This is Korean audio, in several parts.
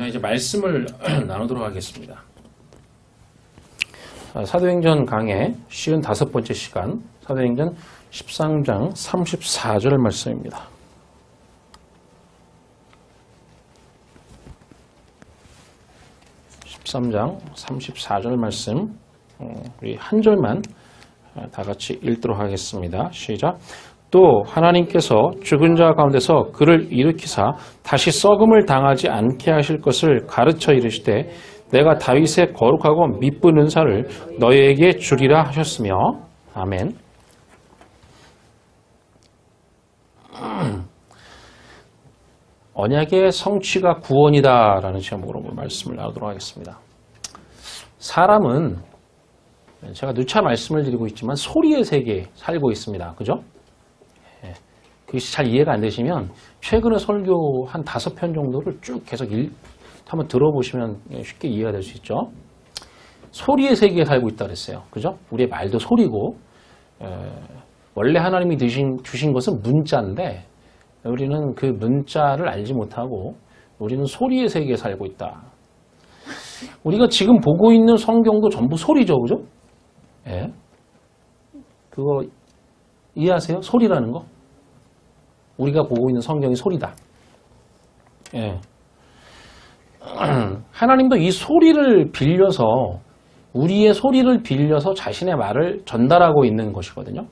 이제 말씀을 나누도록 하겠습니다. 사도행전 강의 55번째 시간, 사도행전 13장 34절 말씀입니다. 13장 34절 말씀, 우리 한 절만 다 같이 읽도록 하겠습니다. 시작. 또 하나님께서 죽은 자 가운데서 그를 일으키사 다시 썩음을 당하지 않게 하실 것을 가르쳐 이르시되 내가 다윗의 거룩하고 미쁜 은사를 너희에게 주리라 하셨으며. 아멘. 언약의 성취가 구원이다 라는 제목으로 말씀을 나누도록 하겠습니다. 사람은 제가 누차 말씀을 드리고 있지만 소리의 세계에 살고 있습니다. 그죠? 그것이 잘 이해가 안 되시면 최근에 설교 한 5편 정도를 쭉 계속 한번 들어보시면 쉽게 이해가 될 수 있죠. 소리의 세계에 살고 있다 그랬어요. 그죠? 우리의 말도 소리고, 원래 하나님이 주신 것은 문자인데 우리는 그 문자를 알지 못하고 우리는 소리의 세계에 살고 있다. 우리가 지금 보고 있는 성경도 전부 소리죠. 그죠? 예. 그거 이해하세요? 소리라는 거? 우리가 보고 있는 성경이 소리다. 예. 하나님도 이 소리를 빌려서, 우리의 소리를 빌려서 자신의 말을 전달하고 있는 것이거든요.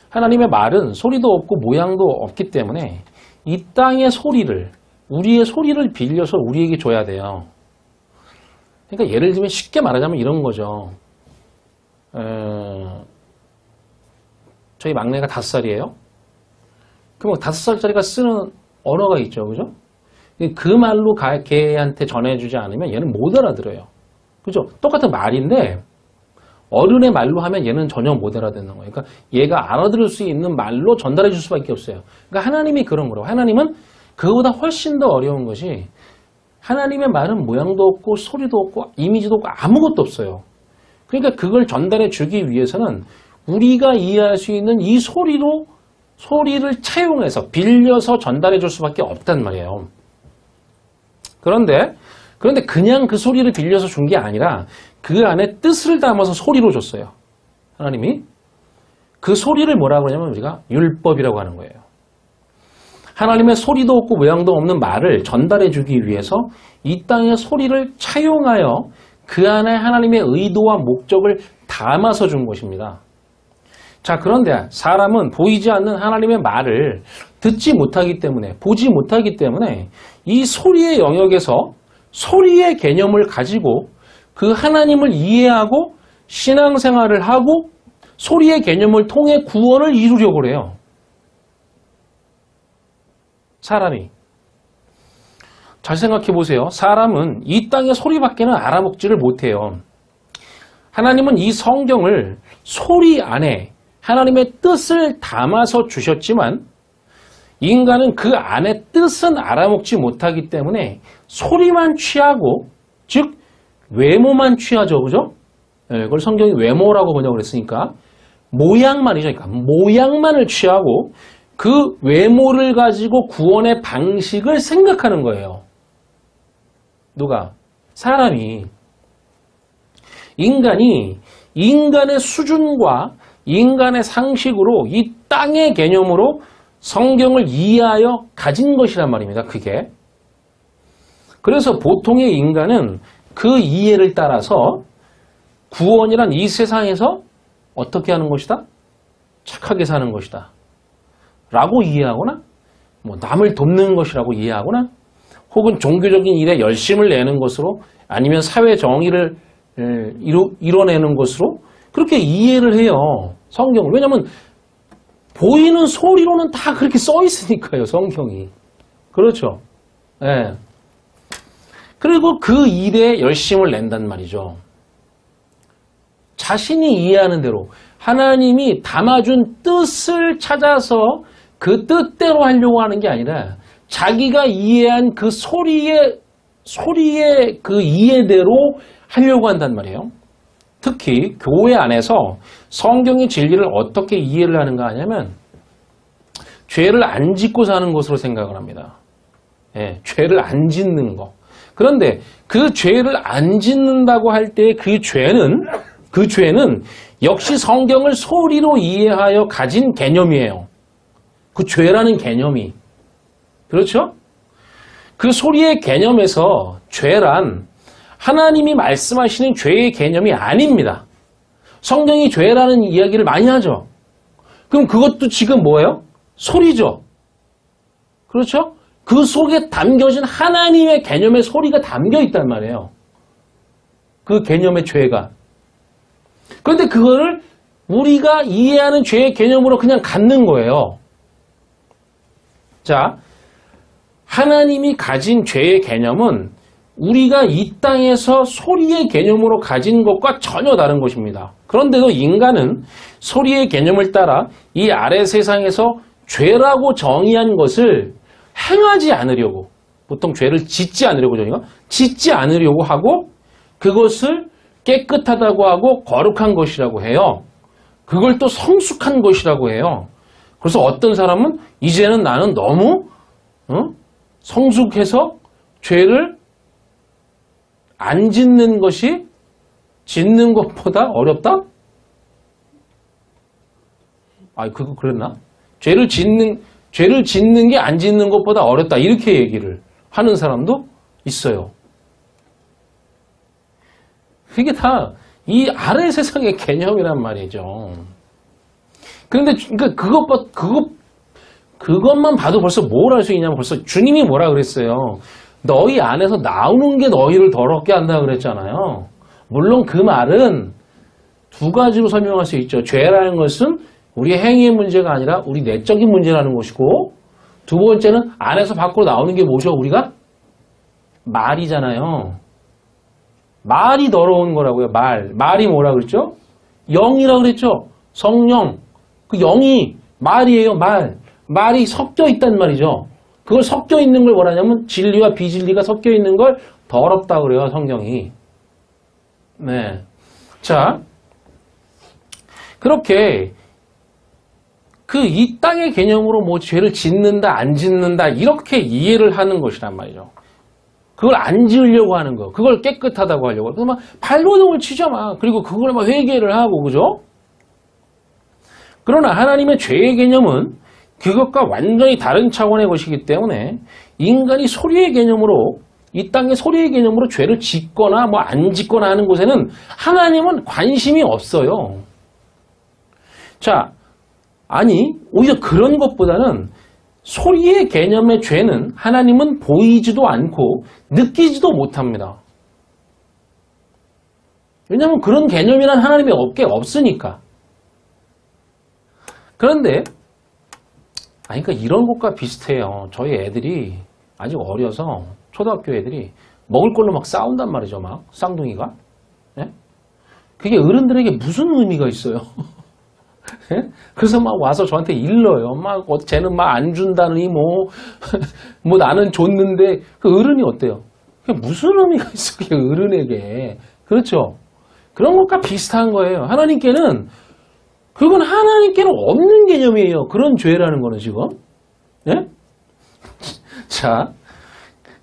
하나님의 말은 소리도 없고 모양도 없기 때문에 이 땅의 소리를, 우리의 소리를 빌려서 우리에게 줘야 돼요. 그러니까 예를 들면 쉽게 말하자면 이런 거죠. 저희 막내가 5살이에요. 그럼 5살짜리가 쓰는 언어가 있죠. 그죠? 그 말로 걔한테 전해주지 않으면 얘는 못 알아들어요. 그죠? 똑같은 말인데 어른의 말로 하면 얘는 전혀 못 알아듣는 거예요. 그러니까 얘가 알아들을 수 있는 말로 전달해 줄 수밖에 없어요. 그러니까 하나님이 그런 거라고. 하나님은 그거보다 훨씬 더 어려운 것이, 하나님의 말은 모양도 없고 소리도 없고 이미지도 없고 아무것도 없어요. 그러니까 그걸 전달해 주기 위해서는 우리가 이해할 수 있는 이 소리를 차용해서 빌려서 전달해 줄 수밖에 없단 말이에요. 그런데 그냥 그 소리를 빌려서 준 게 아니라 그 안에 뜻을 담아서 소리로 줬어요. 하나님이. 그 소리를 뭐라고 하냐면 우리가 율법이라고 하는 거예요. 하나님의 소리도 없고 모양도 없는 말을 전달해 주기 위해서 이 땅의 소리를 차용하여 그 안에 하나님의 의도와 목적을 담아서 준 것입니다. 자, 그런데 사람은 보이지 않는 하나님의 말을 듣지 못하기 때문에, 보지 못하기 때문에 이 소리의 영역에서 소리의 개념을 가지고 그 하나님을 이해하고 신앙생활을 하고 소리의 개념을 통해 구원을 이루려고 해요. 사람이. 잘 생각해 보세요. 사람은 이 땅의 소리밖에는 알아먹지를 못해요. 하나님은 이 성경을 소리 안에 하나님의 뜻을 담아서 주셨지만 인간은 그 안에 뜻은 알아먹지 못하기 때문에 소리만 취하고, 즉 외모만 취하죠. 그죠? 네, 그걸 성경이 외모라고 번역을 했으니까 모양만이죠. 그러니까 모양만을 취하고 그 외모를 가지고 구원의 방식을 생각하는 거예요. 누가? 사람이. 인간의 수준과 인간의 상식으로 이 땅의 개념으로 성경을 이해하여 가진 것이란 말입니다. 그게. 그래서 보통의 인간은 그 이해를 따라서 구원이란 이 세상에서 어떻게 하는 것이다? 착하게 사는 것이다 라고 이해하거나, 남을 돕는 것이라고 이해하거나, 혹은 종교적인 일에 열심을 내는 것으로, 아니면 사회 정의를 이뤄내는 것으로 그렇게 이해를 해요. 성경을. 왜냐하면 보이는 소리로는 다 그렇게 써 있으니까요. 성경이. 그렇죠. 네. 그리고 그 일에 열심을 낸단 말이죠. 자신이 이해하는 대로 하나님이 담아준 뜻을 찾아서 그 뜻대로 하려고 하는 게 아니라 자기가 이해한 그 소리의 그 이해대로 하려고 한단 말이에요. 특히 교회 안에서 성경의 진리를 어떻게 이해를 하는가 하냐면 죄를 안 짓고 사는 것으로 생각을 합니다. 예, 죄를 안 짓는 거. 그런데 그 죄를 안 짓는다고 할 때 그 죄는 역시 성경을 소리로 이해하여 가진 개념이에요. 그 죄라는 개념이. 그렇죠? 그 소리의 개념에서 죄란 하나님이 말씀하시는 죄의 개념이 아닙니다. 성경이 죄라는 이야기를 많이 하죠. 그럼 그것도 지금 뭐예요? 소리죠. 그렇죠? 그 속에 담겨진 하나님의 개념의 소리가 담겨 있단 말이에요. 그 개념의 죄가. 그런데 그거를 우리가 이해하는 죄의 개념으로 그냥 갖는 거예요. 자, 하나님이 가진 죄의 개념은 우리가 이 땅에서 소리의 개념으로 가진 것과 전혀 다른 것입니다. 그런데도 인간은 소리의 개념을 따라 이 아래 세상에서 죄라고 정의한 것을 행하지 않으려고, 보통 죄를 짓지 않으려고 저희가 짓지 않으려고 하고 그것을 깨끗하다고 하고 거룩한 것이라고 해요. 그걸 또 성숙한 것이라고 해요. 그래서 어떤 사람은 이제는 나는 너무 성숙해서 죄를 안 짓는 것이 짓는 것보다 어렵다? 그거 그랬나? 죄를 짓는 게 안 짓는 것보다 어렵다. 이렇게 얘기를 하는 사람도 있어요. 그게 다 이 아래 세상의 개념이란 말이죠. 그런데 그것만 봐도 벌써 뭘 할 수 있냐면 벌써 주님이 뭐라 그랬어요. 너희 안에서 나오는 게 너희를 더럽게 한다 그랬잖아요. 물론 그 말은 두 가지로 설명할 수 있죠. 죄라는 것은 우리의 행위의 문제가 아니라 우리 내적인 문제라는 것이고, 두 번째는 안에서 밖으로 나오는 게 뭐죠? 우리가 말이잖아요. 말이 더러운 거라고요. 말이 뭐라 그랬죠? 영이라 그랬죠. 성령. 그 영이 말이에요. 말이 섞여 있단 말이죠. 그걸 섞여 있는 걸 뭐라냐면 진리와 비진리가 섞여 있는 걸 더럽다 그래요. 성경이. 네. 자, 그렇게 이 땅의 개념으로 뭐 죄를 짓는다 안 짓는다 이렇게 이해를 하는 것이란 말이죠. 그걸 안 지으려고 하는 거, 그걸 깨끗하다고 하려고. 그래서 막 발버둥을 치죠 막. 그리고 그걸 막 회개를 하고, 그죠? 그러나 하나님의 죄의 개념은 그것과 완전히 다른 차원의 것이기 때문에 인간이 소리의 개념으로, 이 땅의 소리의 개념으로 죄를 짓거나 뭐 안 짓거나 하는 곳에는 하나님은 관심이 없어요. 자, 오히려 그런 것보다는 소리의 개념의 죄는 하나님은 보이지도 않고 느끼지도 못합니다. 왜냐하면 그런 개념이란 하나님의 업계 없으니까. 그런데 그러니까 이런 것과 비슷해요. 저희 애들이 아직 어려서 초등학교 애들이 먹을 걸로 막 싸운단 말이죠. 막 쌍둥이가. 네? 그게 어른들에게 무슨 의미가 있어요? 그래서 막 와서 저한테 일러요. 막 쟤는 막 안 준다니 뭐 나는 줬는데 그 어른이 어때요? 그게 무슨 의미가 있어? 그게 어른에게. 그렇죠? 그런 것과 비슷한 거예요. 그건 하나님께는 없는 개념이에요. 그런 죄라는 거는 지금. 예? 자,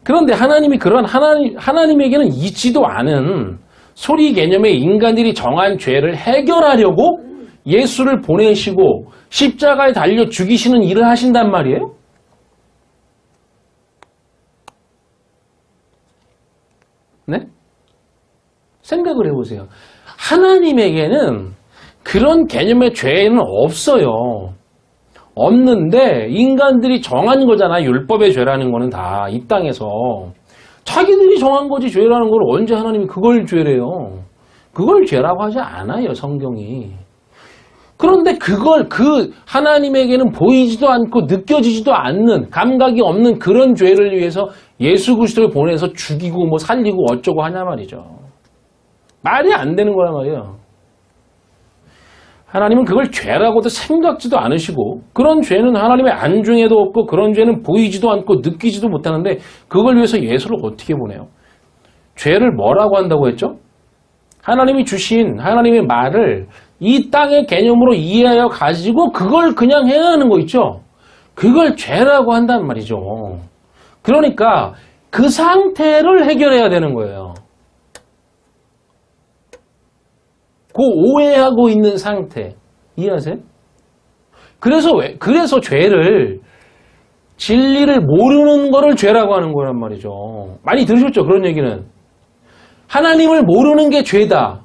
그런데 하나님에게는 있지도 않은 소리 개념의 인간들이 정한 죄를 해결하려고 예수를 보내시고 십자가에 달려 죽이시는 일을 하신단 말이에요. 네? 생각을 해보세요. 하나님에게는 그런 개념의 죄는 없어요. 없는데 인간들이 정한 거잖아. 율법의 죄라는 거는 다 이 땅에서. 자기들이 정한 거지 죄라는 걸 언제 하나님이 그걸 죄래요. 그걸 죄라고 하지 않아요. 성경이. 그런데 하나님에게는 보이지도 않고 느껴지지도 않는 감각이 없는 그런 죄를 위해서 예수 그리스도를 보내서 죽이고 뭐 살리고 어쩌고 하냐 말이죠. 말이 안 되는 거란 말이에요. 하나님은 그걸 죄라고도 생각지도 않으시고 그런 죄는 하나님의 안중에도 없고 그런 죄는 보이지도 않고 느끼지도 못하는데 그걸 위해서 예수를 어떻게 보내요? 죄를 뭐라고 한다고 했죠? 하나님이 주신 하나님의 말을 이 땅의 개념으로 이해하여 가지고 그걸 그냥 행하는 거 있죠? 그걸 죄라고 한단 말이죠. 그러니까 그 상태를 해결해야 되는 거예요. 그 오해하고 있는 상태. 이해하세요? 그래서 죄를, 진리를 모르는 거를 죄라고 하는 거란 말이죠. 많이 들으셨죠? 그런 얘기는. 하나님을 모르는 게 죄다.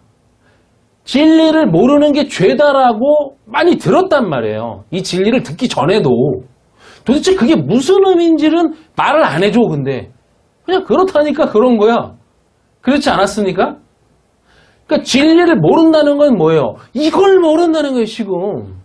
진리를 모르는 게 죄다라고 많이 들었단 말이에요. 이 진리를 듣기 전에도. 도대체 그게 무슨 의미인지는 말을 안 해줘, 근데. 그냥 그렇다니까 그런 거야. 그렇지 않았습니까? 그러니까 진리를 모른다는 건 뭐예요? 이걸 모른다는 거예요, 지금.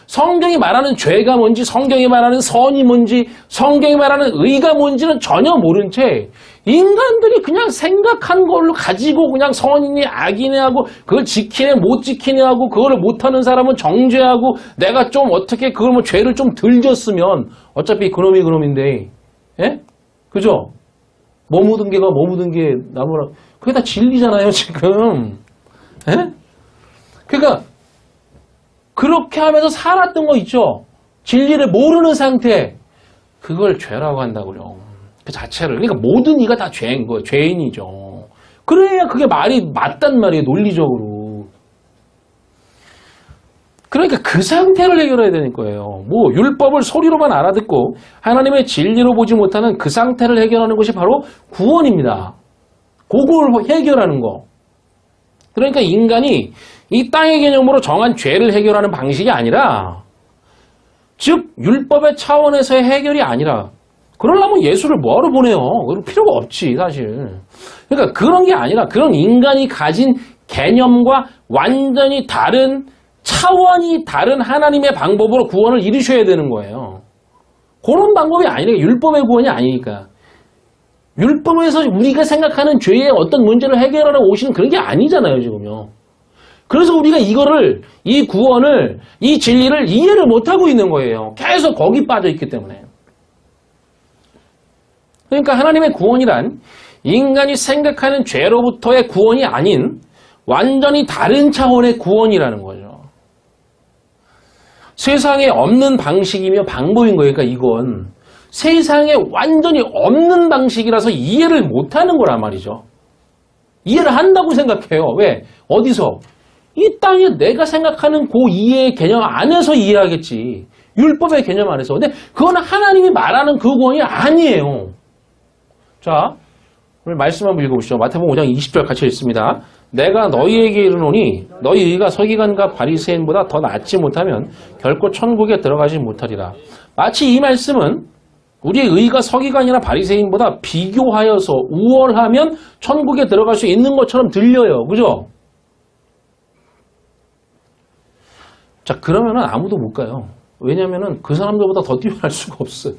성경이 말하는 죄가 뭔지, 성경이 말하는 선이 뭔지, 성경이 말하는 의가 뭔지는 전혀 모른 채 인간들이 그냥 생각한 걸로 가지고 그냥 선이니 악이니 하고 그걸 지키네 못 지키네 하고 그거를 못하는 사람은 정죄하고 내가 좀 어떻게 그걸 뭐 죄를 좀 덜 졌으면 어차피 그놈이 그놈인데, 예? 그죠? 뭐 묻은 게가 뭐 묻은 게 나무라. 그게 다 진리잖아요, 지금. 예? 그러니까 그렇게 하면서 살았던 거 있죠? 진리를 모르는 상태. 그걸 죄라고 한다고요. 그 자체를. 그러니까 모든 이가 다 죄인 거예요. 죄인이죠. 그래야 그게 말이 맞단 말이에요. 논리적으로. 그러니까 그 상태를 해결해야 되는 거예요. 뭐 율법을 소리로만 알아듣고 하나님의 진리로 보지 못하는 그 상태를 해결하는 것이 바로 구원입니다. 그걸 해결하는 거. 그러니까 인간이 이 땅의 개념으로 정한 죄를 해결하는 방식이 아니라, 즉 율법의 차원에서의 해결이 아니라, 그러려면 예수를 뭐하러 보내요? 그럴 필요가 없지, 사실. 그러니까 그런 게 아니라 그런 인간이 가진 개념과 완전히 다른, 차원이 다른 하나님의 방법으로 구원을 이루셔야 되는 거예요. 그런 방법이 아니니까, 율법의 구원이 아니니까. 율법에서 우리가 생각하는 죄의 어떤 문제를 해결하러 오시는 그런 게 아니잖아요, 지금요. 그래서 우리가 이거를, 이 구원을, 이 진리를 이해를 못하고 있는 거예요. 계속 거기 빠져 있기 때문에. 그러니까 하나님의 구원이란 인간이 생각하는 죄로부터의 구원이 아닌 완전히 다른 차원의 구원이라는 거죠. 세상에 없는 방식이며 방법인 거예요. 그러니까 이건 세상에 완전히 없는 방식이라서 이해를 못하는 거란 말이죠. 이해를 한다고 생각해요. 왜? 어디서? 이 땅에 내가 생각하는 그 이해의 개념 안에서 이해하겠지. 율법의 개념 안에서. 근데 그건 하나님이 말하는 그 구원이 아니에요. 자, 오늘 말씀 한번 읽어보시죠. 마태복음 5장 20절 같이 읽습니다. 내가 너희에게 이르노니 너희 의가 서기관과 바리새인보다 더 낫지 못하면 결코 천국에 들어가지 못하리라. 마치 이 말씀은 우리의 의가 서기관이나 바리새인보다 비교하여서 우월하면 천국에 들어갈 수 있는 것처럼 들려요. 그죠? 자, 그러면은 아무도 못 가요. 왜냐면은 그 사람들보다 더 뛰어날 수가 없어요.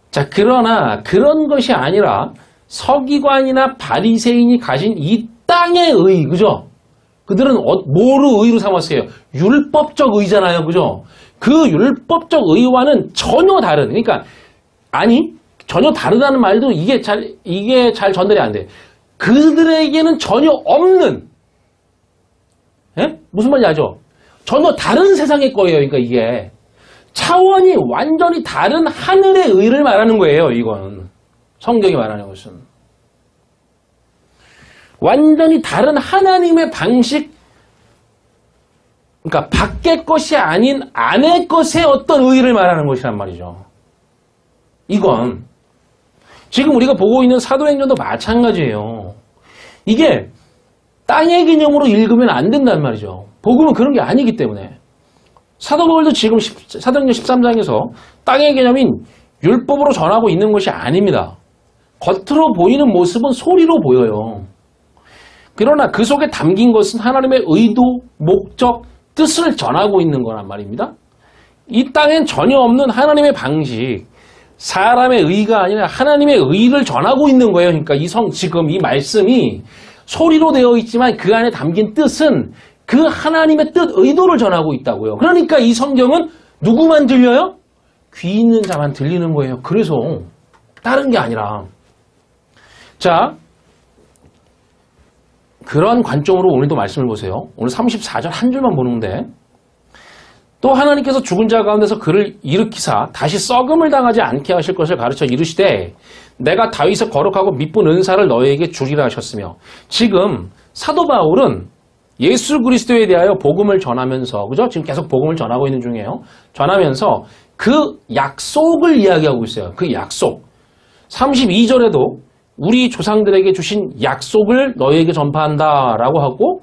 자, 그러나 그런 것이 아니라 서기관이나 바리새인이 가진 이 땅의 의, 그죠? 그들은 뭐로 의로 삼았어요? 율법적 의잖아요, 그죠? 그 율법적 의와는 전혀 다른, 그러니까 전혀 다르다는 말도 이게 잘 전달이 안 돼. 그들에게는 전혀 없는, 예? 무슨 말인지 알죠? 전혀 다른 세상의 거예요. 그러니까 이게 차원이 완전히 다른 하늘의 의를 말하는 거예요. 이건 성경이 말하는 것은 완전히 다른 하나님의 방식, 그러니까 밖의 것이 아닌 안의 것의 어떤 의를 말하는 것이란 말이죠. 이건 지금 우리가 보고 있는 사도행전도 마찬가지예요. 이게 땅의 개념으로 읽으면 안 된단 말이죠. 복음은 그런 게 아니기 때문에. 사도 바울도 지금 사도행전 13장에서 땅의 개념인 율법으로 전하고 있는 것이 아닙니다. 겉으로 보이는 모습은 소리로 보여요. 그러나 그 속에 담긴 것은 하나님의 의도, 목적, 뜻을 전하고 있는 거란 말입니다. 이 땅엔 전혀 없는 하나님의 방식, 사람의 의가 아니라 하나님의 의를 전하고 있는 거예요. 그러니까 지금 이 말씀이 소리로 되어 있지만 그 안에 담긴 뜻은 그 하나님의 뜻, 의도를 전하고 있다고요. 그러니까 이 성경은 누구만 들려요? 귀 있는 자만 들리는 거예요. 그래서 다른 게 아니라. 자, 그런 관점으로 오늘도 말씀을 보세요. 오늘 34절 한 줄만 보는데 또 하나님께서 죽은 자 가운데서 그를 일으키사 다시 썩음을 당하지 않게 하실 것을 가르쳐 이르시되 내가 다윗의 거룩하고 미쁜 은사를 너희에게 주리라 하셨으며, 지금 사도 바울은 예수 그리스도에 대하여 복음을 전하면서, 그죠? 지금 계속 복음을 전하고 있는 중이에요. 전하면서 그 약속을 이야기하고 있어요. 그 약속. 32절에도 우리 조상들에게 주신 약속을 너희에게 전파한다라고 하고,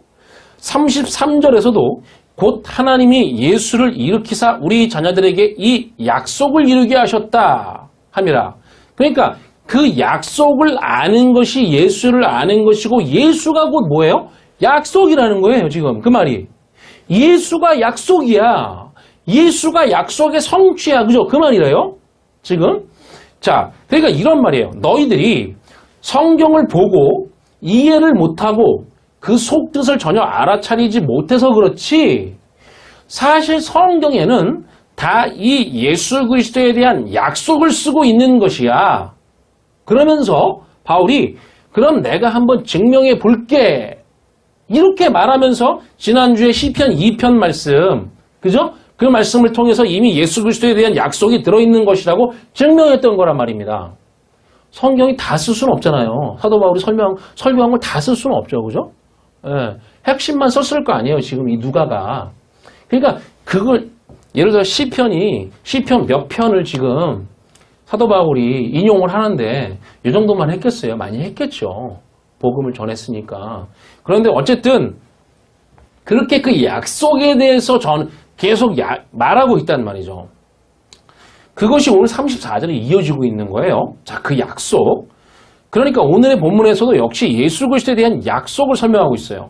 33절에서도 곧 하나님이 예수를 일으키사 우리 자녀들에게 이 약속을 이루게 하셨다 함이라. 그러니까 그 약속을 아는 것이 예수를 아는 것이고, 예수가 곧 뭐예요? 약속이라는 거예요. 지금 그 말이. 예수가 약속이야. 예수가 약속의 성취야. 그죠? 그 말이래요. 지금. 자, 그러니까 이런 말이에요. 너희들이 성경을 보고 이해를 못하고 그 속뜻을 전혀 알아차리지 못해서 그렇지, 사실 성경에는 다 이 예수 그리스도에 대한 약속을 쓰고 있는 것이야. 그러면서 바울이 그럼 내가 한번 증명해 볼게, 이렇게 말하면서 지난주에 시편 2편 말씀, 그죠? 그 말씀을 통해서 이미 예수 그리스도에 대한 약속이 들어있는 것이라고 증명했던 거란 말입니다. 성경이 다 쓸 수는 없잖아요. 사도 바울이 설명한 걸 다 쓸 수는 없죠. 그죠? 예, 핵심만 썼을 거 아니에요. 지금 이 누가가. 그러니까 그걸 예를 들어 시편 몇 편을 지금 사도 바울이 인용을 하는데 이 정도만 했겠어요? 많이 했겠죠. 복음을 전했으니까. 그런데 어쨌든 그렇게 그 약속에 대해서 계속 말하고 있단 말이죠. 그것이 오늘 34절에 이어지고 있는 거예요. 자, 그 약속. 그러니까 오늘의 본문에서도 역시 예수 그리스도에 대한 약속을 설명하고 있어요.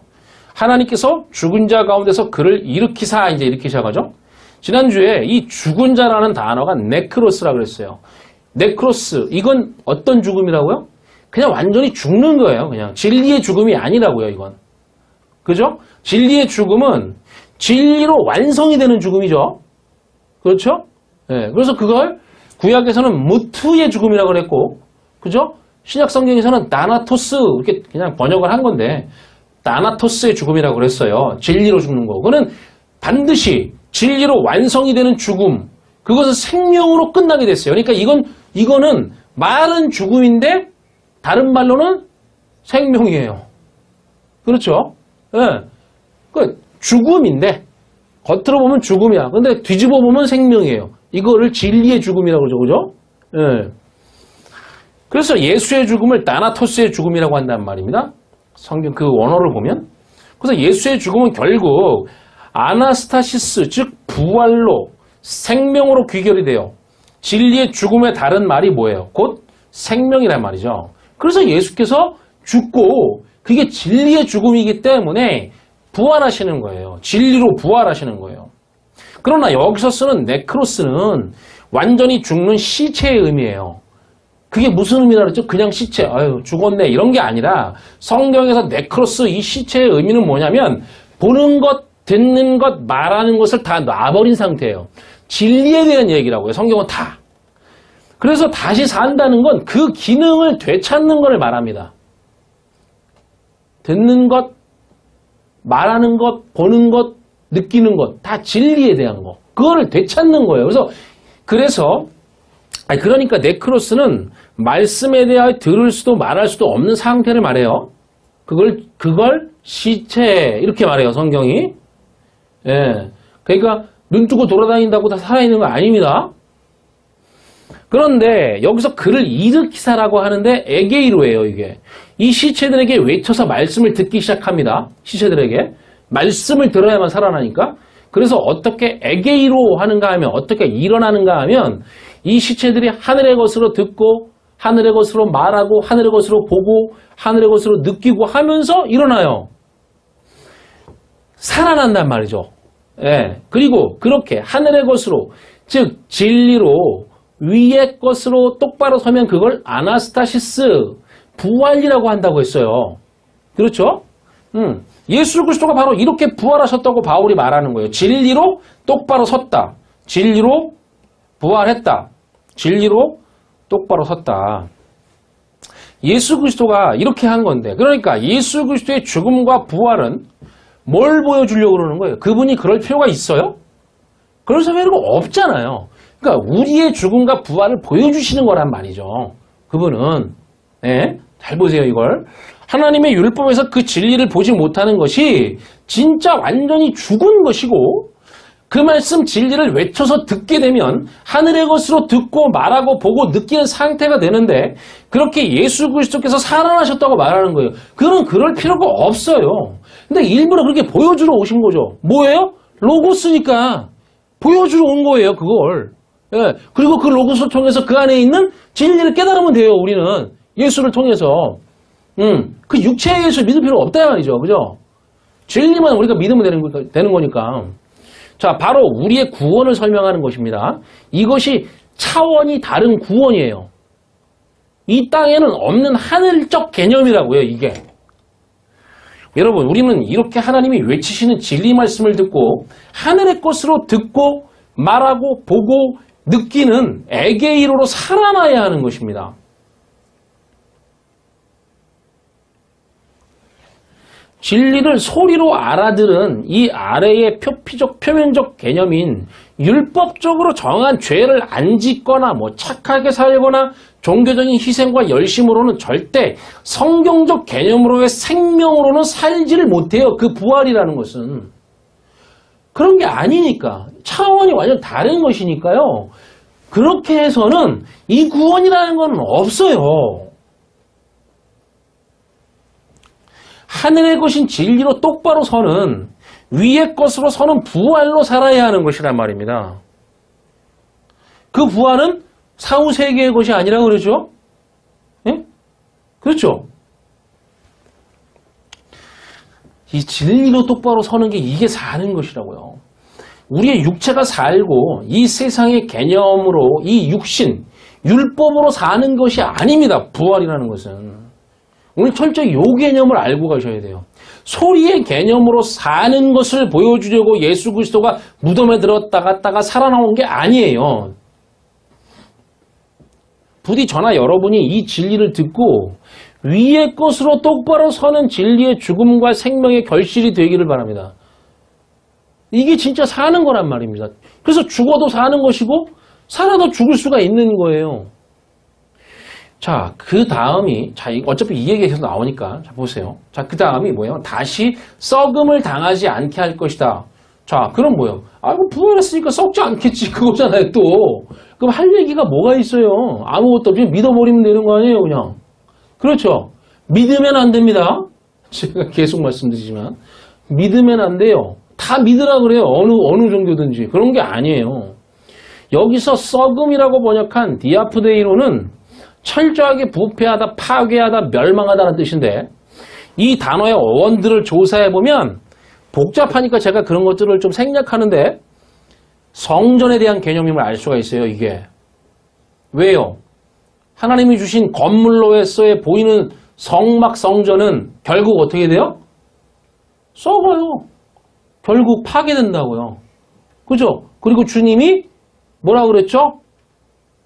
하나님께서 죽은 자 가운데서 그를 일으키사, 이제 이렇게 시작하죠. 지난주에 이 죽은 자라는 단어가 네크로스라고 그랬어요. 네크로스, 이건 어떤 죽음이라고요? 그냥 완전히 죽는 거예요. 그냥 진리의 죽음이 아니라고요, 이건. 그죠? 진리의 죽음은 진리로 완성이 되는 죽음이죠. 그렇죠? 네, 그래서 그걸 구약에서는 무투의 죽음이라고 그랬고, 그죠? 신약 성경에서는 나나토스, 이렇게 그냥 번역을 한 건데, 나나토스의 죽음이라고 그랬어요. 진리로 죽는 거. 그거는 반드시 진리로 완성이 되는 죽음, 그것은 생명으로 끝나게 됐어요. 그러니까 이거는 말은 죽음인데 다른 말로는 생명이에요. 그렇죠? 예. 네. 그 죽음인데 겉으로 보면 죽음이야. 근데 뒤집어 보면 생명이에요. 이거를 진리의 죽음이라고 그러죠. 그죠? 예. 네. 그래서 예수의 죽음을 나나토스의 죽음이라고 한단 말입니다. 성경 그 원어를 보면. 그래서 예수의 죽음은 결국 아나스타시스, 즉 부활로 생명으로 귀결이 돼요. 진리의 죽음의 다른 말이 뭐예요? 곧 생명이란 말이죠. 그래서 예수께서 죽고 그게 진리의 죽음이기 때문에 부활하시는 거예요. 진리로 부활하시는 거예요. 그러나 여기서 쓰는 네크로스는 완전히 죽는 시체의 의미예요. 그게 무슨 의미라 그랬죠? 그냥 시체, 아유 죽었네 이런 게 아니라 성경에서 네크로스, 이 시체의 의미는 뭐냐면 보는 것, 듣는 것, 말하는 것을 다 놔버린 상태예요. 진리에 대한 얘기라고요. 성경은 다. 그래서 다시 산다는 건 그 기능을 되찾는 것을 말합니다. 듣는 것, 말하는 것, 보는 것, 느끼는 것, 다 진리에 대한 거. 그거를 되찾는 거예요. 그러니까 네크로스는 말씀에 대하여 들을 수도 말할 수도 없는 상태를 말해요. 그걸 시체, 이렇게 말해요, 성경이. 예. 그러니까 눈 뜨고 돌아다닌다고 다 살아있는 거 아닙니다. 그런데 여기서 그를 일으키사라고 하는데 에게이로예요, 이게. 이 시체들에게 외쳐서 말씀을 듣기 시작합니다. 시체들에게. 말씀을 들어야만 살아나니까. 그래서 어떻게 에게이로 하는가 하면, 어떻게 일어나는가 하면, 이 시체들이 하늘의 것으로 듣고, 하늘의 것으로 말하고, 하늘의 것으로 보고, 하늘의 것으로 느끼고 하면서 일어나요. 살아난단 말이죠. 예. 그리고 그렇게 하늘의 것으로, 즉 진리로 위의 것으로 똑바로 서면 그걸 아나스타시스, 부활이라고 한다고 했어요. 그렇죠? 예수 그리스도가 바로 이렇게 부활하셨다고 바울이 말하는 거예요. 진리로 똑바로 섰다. 진리로 부활했다. 진리로 똑바로 섰다. 예수 그리스도가 이렇게 한 건데, 그러니까 예수 그리스도의 죽음과 부활은 뭘 보여주려고 그러는 거예요? 그분이 그럴 필요가 있어요? 그런 사회가 없잖아요. 그러니까 우리의 죽음과 부활을 보여주시는 거란 말이죠. 그분은. 네? 잘 보세요, 이걸. 하나님의 율법에서 그 진리를 보지 못하는 것이 진짜 완전히 죽은 것이고, 그 말씀 진리를 외쳐서 듣게 되면 하늘의 것으로 듣고 말하고 보고 느끼는 상태가 되는데, 그렇게 예수 그리스도께서 살아나셨다고 말하는 거예요. 그건 그럴 필요가 없어요. 근데 일부러 그렇게 보여주러 오신 거죠. 뭐예요? 로고스니까 보여주러 온 거예요, 그걸. 예. 그리고 그 로고스를 통해서 그 안에 있는 진리를 깨달으면 돼요, 우리는. 예수를 통해서. 그 육체의 예수 믿을 필요 없다 말이죠. 그죠? 진리만 우리가 믿으면 되는 거니까. 자, 바로 우리의 구원을 설명하는 것입니다. 이것이 차원이 다른 구원이에요. 이 땅에는 없는 하늘적 개념이라고요, 이게. 여러분, 우리는 이렇게 하나님이 외치시는 진리 말씀을 듣고 하늘의 것으로 듣고 말하고 보고 느끼는 에게이로로 살아나야 하는 것입니다. 진리를 소리로 알아들은 이 아래의 표면적 개념인 율법적으로 정한 죄를 안 짓거나 착하게 살거나 종교적인 희생과 열심으로는 절대 성경적 개념으로의 생명으로는 살지를 못해요. 그 부활이라는 것은. 그런 게 아니니까. 차원이 완전 다른 것이니까요. 그렇게 해서는 이 구원이라는 건 없어요. 하늘의 것인 진리로 똑바로 서는, 위의 것으로 서는 부활로 살아야 하는 것이란 말입니다. 그 부활은 사후세계의 것이 아니라 그러죠? 예? 그렇죠? 이 진리로 똑바로 서는 게 이게 사는 것이라고요. 우리의 육체가 살고 이 세상의 개념으로 이 육신, 율법으로 사는 것이 아닙니다. 부활이라는 것은. 오늘 철저히 요 개념을 알고 가셔야 돼요. 소리의 개념으로 사는 것을 보여주려고 예수 그리스도가 무덤에 들었다가 살아나온 게 아니에요. 부디 저나 여러분이 이 진리를 듣고 위의 것으로 똑바로 서는 진리의 죽음과 생명의 결실이 되기를 바랍니다. 이게 진짜 사는 거란 말입니다. 그래서 죽어도 사는 것이고 살아도 죽을 수가 있는 거예요. 자, 그 다음이, 어차피 이 얘기가 계속 나오니까, 자, 보세요. 자, 그 다음이 뭐예요? 다시 썩음을 당하지 않게 할 것이다. 자, 그럼 뭐예요? 부활했으니까 썩지 않겠지. 그거잖아요, 또. 그럼 할 얘기가 뭐가 있어요? 아무것도 없이 믿어버리면 되는 거 아니에요, 그냥. 그렇죠. 믿으면 안 됩니다. 제가 계속 말씀드리지만. 믿으면 안 돼요. 다 믿으라 그래요. 어느 정도든지. 그런 게 아니에요. 여기서 썩음이라고 번역한 디아프데이로는 철저하게 부패하다, 파괴하다, 멸망하다는 뜻인데 이 단어의 어원들을 조사해보면 복잡하니까 제가 그런 것들을 좀 생략하는데 성전에 대한 개념임을 알 수가 있어요, 이게. 왜요? 하나님이 주신 건물로서의 보이는 성막 성전은 결국 어떻게 돼요? 썩어요. 결국 파괴된다고요. 그죠? 그리고 주님이 뭐라 그랬죠?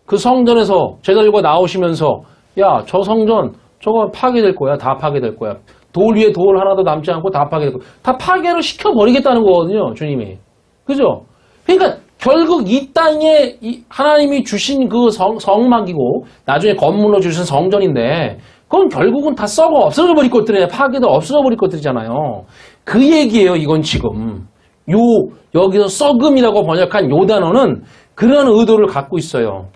그 성전에서 제자들과 나오시면서 야, 저 성전 저거 파괴될 거야. 다 파괴될 거야. 돌 위에 돌 하나도 남지 않고 다 파괴될 거야. 다 파괴로 시켜버리겠다는 거거든요. 주님이. 그죠? 그러니까 결국 이 땅에 하나님이 주신 그 성막이고 나중에 건물로 주신 성전인데 그건 결국은 다 썩어 없어져 버릴 것들이에요. 파괴도 없어져 버릴 것들이잖아요. 그 얘기예요. 이건 지금. 여기서 썩음이라고 번역한 요 단어는 그런 의도를 갖고 있어요.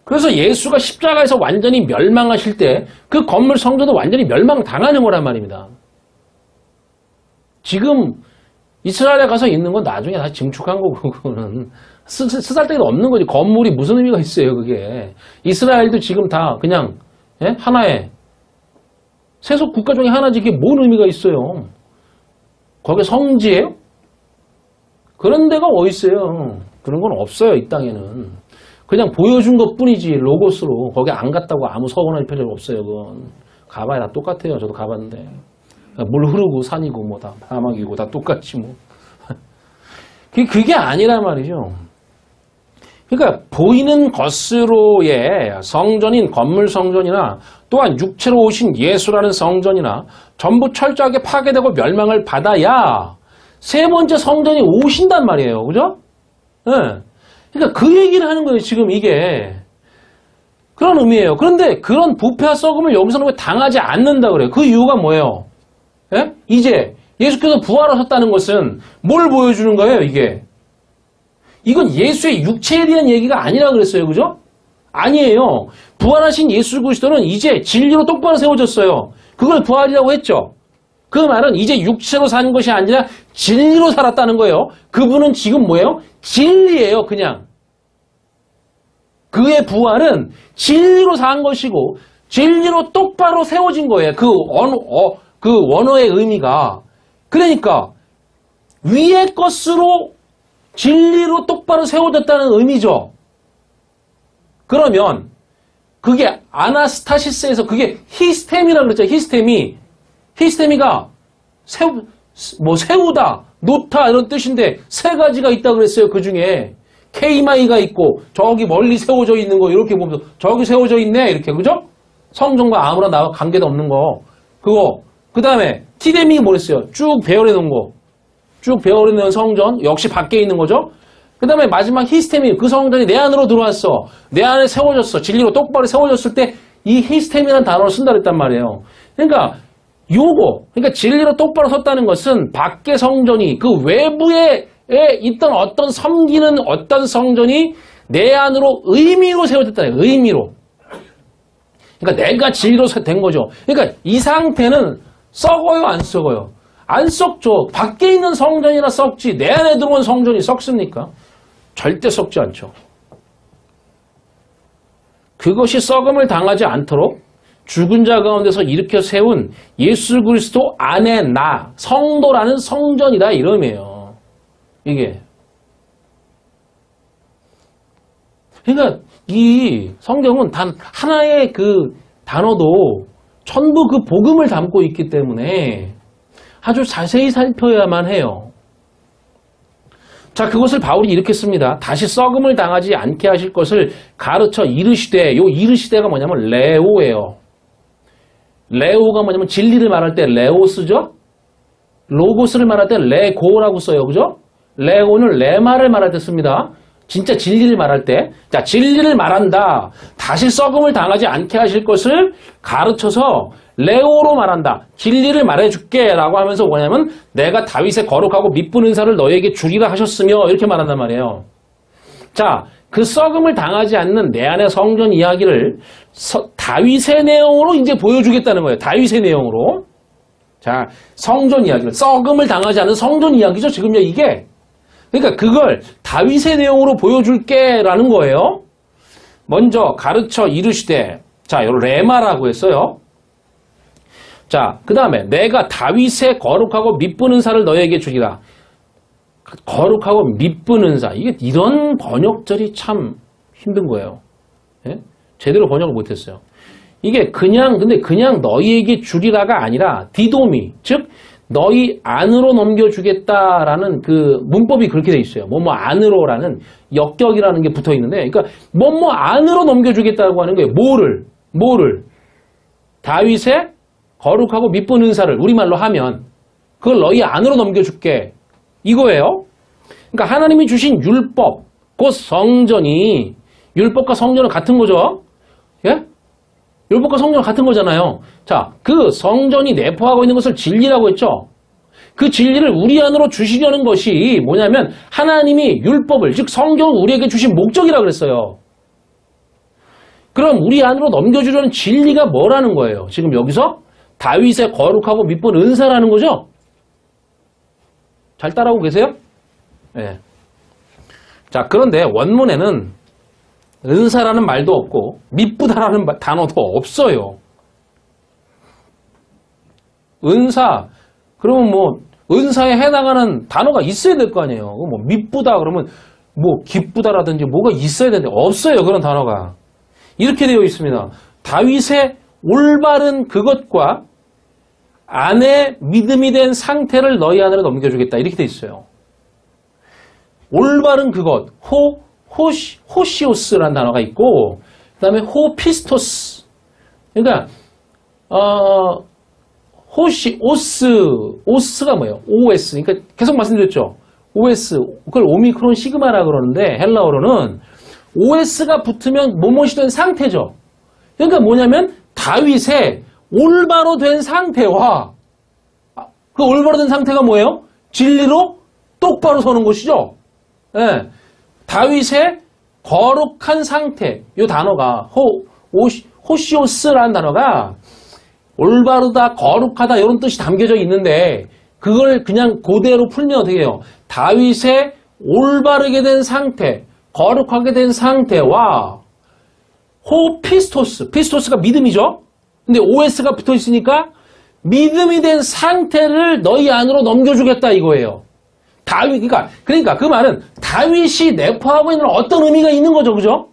그래서 예수가 십자가에서 완전히 멸망하실 때 그 건물 성전도 완전히 멸망당하는 거란 말입니다. 지금 이스라엘에 가서 있는 건 나중에 다 증축한 거고 그거는 쓰잘데기도 없는 거지. 건물이 무슨 의미가 있어요, 그게. 이스라엘도 지금 다 그냥 하나의 세속 국가 중에 하나지 그게 뭔 의미가 있어요. 거기에 성지예요? 그런 데가 어디 있어요. 그런 건 없어요, 이 땅에는. 그냥 보여준 것 뿐이지, 로고스로. 거기 안 갔다고 아무 서운할 필요가 없어요, 그건. 가봐야 다 똑같아요. 저도 가봤는데. 물 흐르고 산이고 뭐 다 사막이고 다 똑같지 뭐. 그게 아니란 말이죠. 그러니까 보이는 것으로의 성전인 건물 성전이나 또한 육체로 오신 예수라는 성전이나 전부 철저하게 파괴되고 멸망을 받아야 세 번째 성전이 오신단 말이에요. 그죠? 예. 그러니까 그 얘기를 하는 거예요, 지금 이게. 그런 의미예요. 그런데 그런 부패와 썩음을 여기서는 왜 당하지 않는다 그래요? 그 이유가 뭐예요? 예? 이제 예수께서 부활하셨다는 것은 뭘 보여주는 거예요, 이게? 이건 예수의 육체에 대한 얘기가 아니라 그랬어요, 그죠? 아니에요. 부활하신 예수 그리스도는 이제 진리로 똑바로 세워졌어요. 그걸 부활이라고 했죠. 그 말은 이제 육체로 사는 것이 아니라 진리로 살았다는 거예요. 그분은 지금 뭐예요? 진리예요, 그냥. 그의 부활은 진리로 산 것이고 진리로 똑바로 세워진 거예요. 그 원어의 의미가. 그러니까 위의 것으로 진리로 똑바로 세워졌다는 의미죠. 그러면 그게 아나스타시스에서 그게 히스테미라고 그랬죠. 히스테미가 세우다, 놓다 이런 뜻인데 세 가지가 있다고 그랬어요. 그 중에 케이마이가 있고 저기 멀리 세워져 있는 거 이렇게 보면서 저기 세워져 있네 이렇게 그죠? 성전과 아무런 나와 관계도 없는 거 그거 그 다음에 티데미 뭐랬어요? 쭉 배열해 놓은 거 쭉 배열해 놓은 성전 역시 밖에 있는 거죠? 그 다음에 마지막 히스테미 그 성전이 내 안으로 들어왔어 내 안에 세워졌어 진리로 똑바로 세워졌을 때 이 히스테미라는 단어를 쓴다 그랬단 말이에요. 그러니까 그러니까 진리로 똑바로 섰다는 것은 밖의 성전이 그 외부에 있던 어떤 섬기는 어떤 성전이 내 안으로 의미로 세워졌다. 의미로. 그러니까 내가 진리로 된 거죠. 그러니까 이 상태는 썩어요, 안 썩어요? 안 썩죠. 밖에 있는 성전이나 썩지 내 안에 들어온 성전이 썩습니까? 절대 썩지 않죠. 그것이 썩음을 당하지 않도록 죽은 자 가운데서 일으켜 세운 예수 그리스도 안에 나 성도라는 성전이다 이름이에요. 이게. 그러니까 이 성경은 단 하나의 그 단어도 전부 그 복음을 담고 있기 때문에 아주 자세히 살펴야만 해요. 자, 그것을 바울이 이렇게 씁니다. 다시 썩음을 당하지 않게 하실 것을 가르쳐 이르시되, 요 이르시되가 뭐냐면 레오예요. 레오가 뭐냐면 진리를 말할 때 레오스죠? 로고스를 말할 때 레고라고 써요. 그죠? 레오는 레마를 말할 때 씁니다. 진짜 진리를 말할 때. 자, 진리를 말한다. 다시 썩음을 당하지 않게 하실 것을 가르쳐서 레오로 말한다. 진리를 말해줄게 라고 하면서 뭐냐면 내가 다윗의 거룩하고 미쁜 은사를 너에게 주리라 하셨으며 이렇게 말한단 말이에요. 자, 그 썩음을 당하지 않는 내 안의 성전 이야기를 다윗의 내용으로 이제 보여주겠다는 거예요. 다윗의 내용으로. 자, 성전 이야기를 썩음을 당하지 않는 성전 이야기죠. 지금요 이게. 그러니까 그걸 다윗의 내용으로 보여줄게 라는 거예요. 먼저 가르쳐 이르시되 자, 요 레마라고 했어요. 자, 그 다음에 내가 다윗의 거룩하고 미쁜 은사를 너에게 주리라. 거룩하고 미쁜 은사. 이게 이런 번역절이 참 힘든 거예요. 예? 제대로 번역을 못했어요. 이게 근데 그냥 너희에게 주리라가 아니라 디도미, 즉 너희 안으로 넘겨주겠다라는 그 문법이 그렇게 돼 있어요. 뭐뭐 안으로라는 역격이라는 게 붙어 있는데, 그러니까 뭐뭐 안으로 넘겨주겠다고 하는 거예요. 뭐를 다윗의 거룩하고 미쁜 은사를 우리말로 하면 그걸 너희 안으로 넘겨줄게. 이거예요. 그러니까 하나님이 주신 율법, 곧 성전이 율법과 성전은 같은 거죠. 예? 율법과 성전은 같은 거잖아요. 자, 그 성전이 내포하고 있는 것을 진리라고 했죠. 그 진리를 우리 안으로 주시려는 것이 뭐냐면 하나님이 율법을, 즉 성경을 우리에게 주신 목적이라고 그랬어요. 그럼 우리 안으로 넘겨주려는 진리가 뭐라는 거예요? 지금 여기서 다윗의 거룩하고 미쁜 은사라는 거죠? 잘 따라오고 계세요? 네. 자, 그런데 원문에는 은사라는 말도 없고 미쁘다라는 단어도 없어요. 은사, 그러면 뭐 은사에 해당하는 단어가 있어야 될 거 아니에요. 뭐 미쁘다 그러면 뭐 기쁘다라든지 뭐가 있어야 되는데 없어요. 그런 단어가. 이렇게 되어 있습니다. 다윗의 올바른 그것과 안에 믿음이 된 상태를 너희 안으로 넘겨주겠다. 이렇게 되어 있어요. 올바른 그것, 호시오스라는 단어가 있고, 그 다음에 호피스토스. 그러니까, 오스가 뭐예요? OS. 그러니까 계속 말씀드렸죠. OS, 그걸 오미크론 시그마라 그러는데 헬라어로는 OS가 붙으면 뭐뭇이 된 상태죠. 그러니까 뭐냐면 다윗의 올바로 된 상태와 그 올바로 된 상태가 뭐예요? 진리로 똑바로 서는 것이죠. 예. 다윗의 거룩한 상태, 이 단어가 호시오스라는 단어가 올바르다, 거룩하다 이런 뜻이 담겨져 있는데 그걸 그냥 그대로 풀면 어떻게 해요? 다윗의 올바르게 된 상태, 거룩하게 된 상태와 피스토스가 믿음이죠. 근데 OS가 붙어 있으니까 믿음이 된 상태를 너희 안으로 넘겨주겠다 이거예요. 그러니까 그 말은 다윗이 내포하고 있는 어떤 의미가 있는 거죠, 그죠?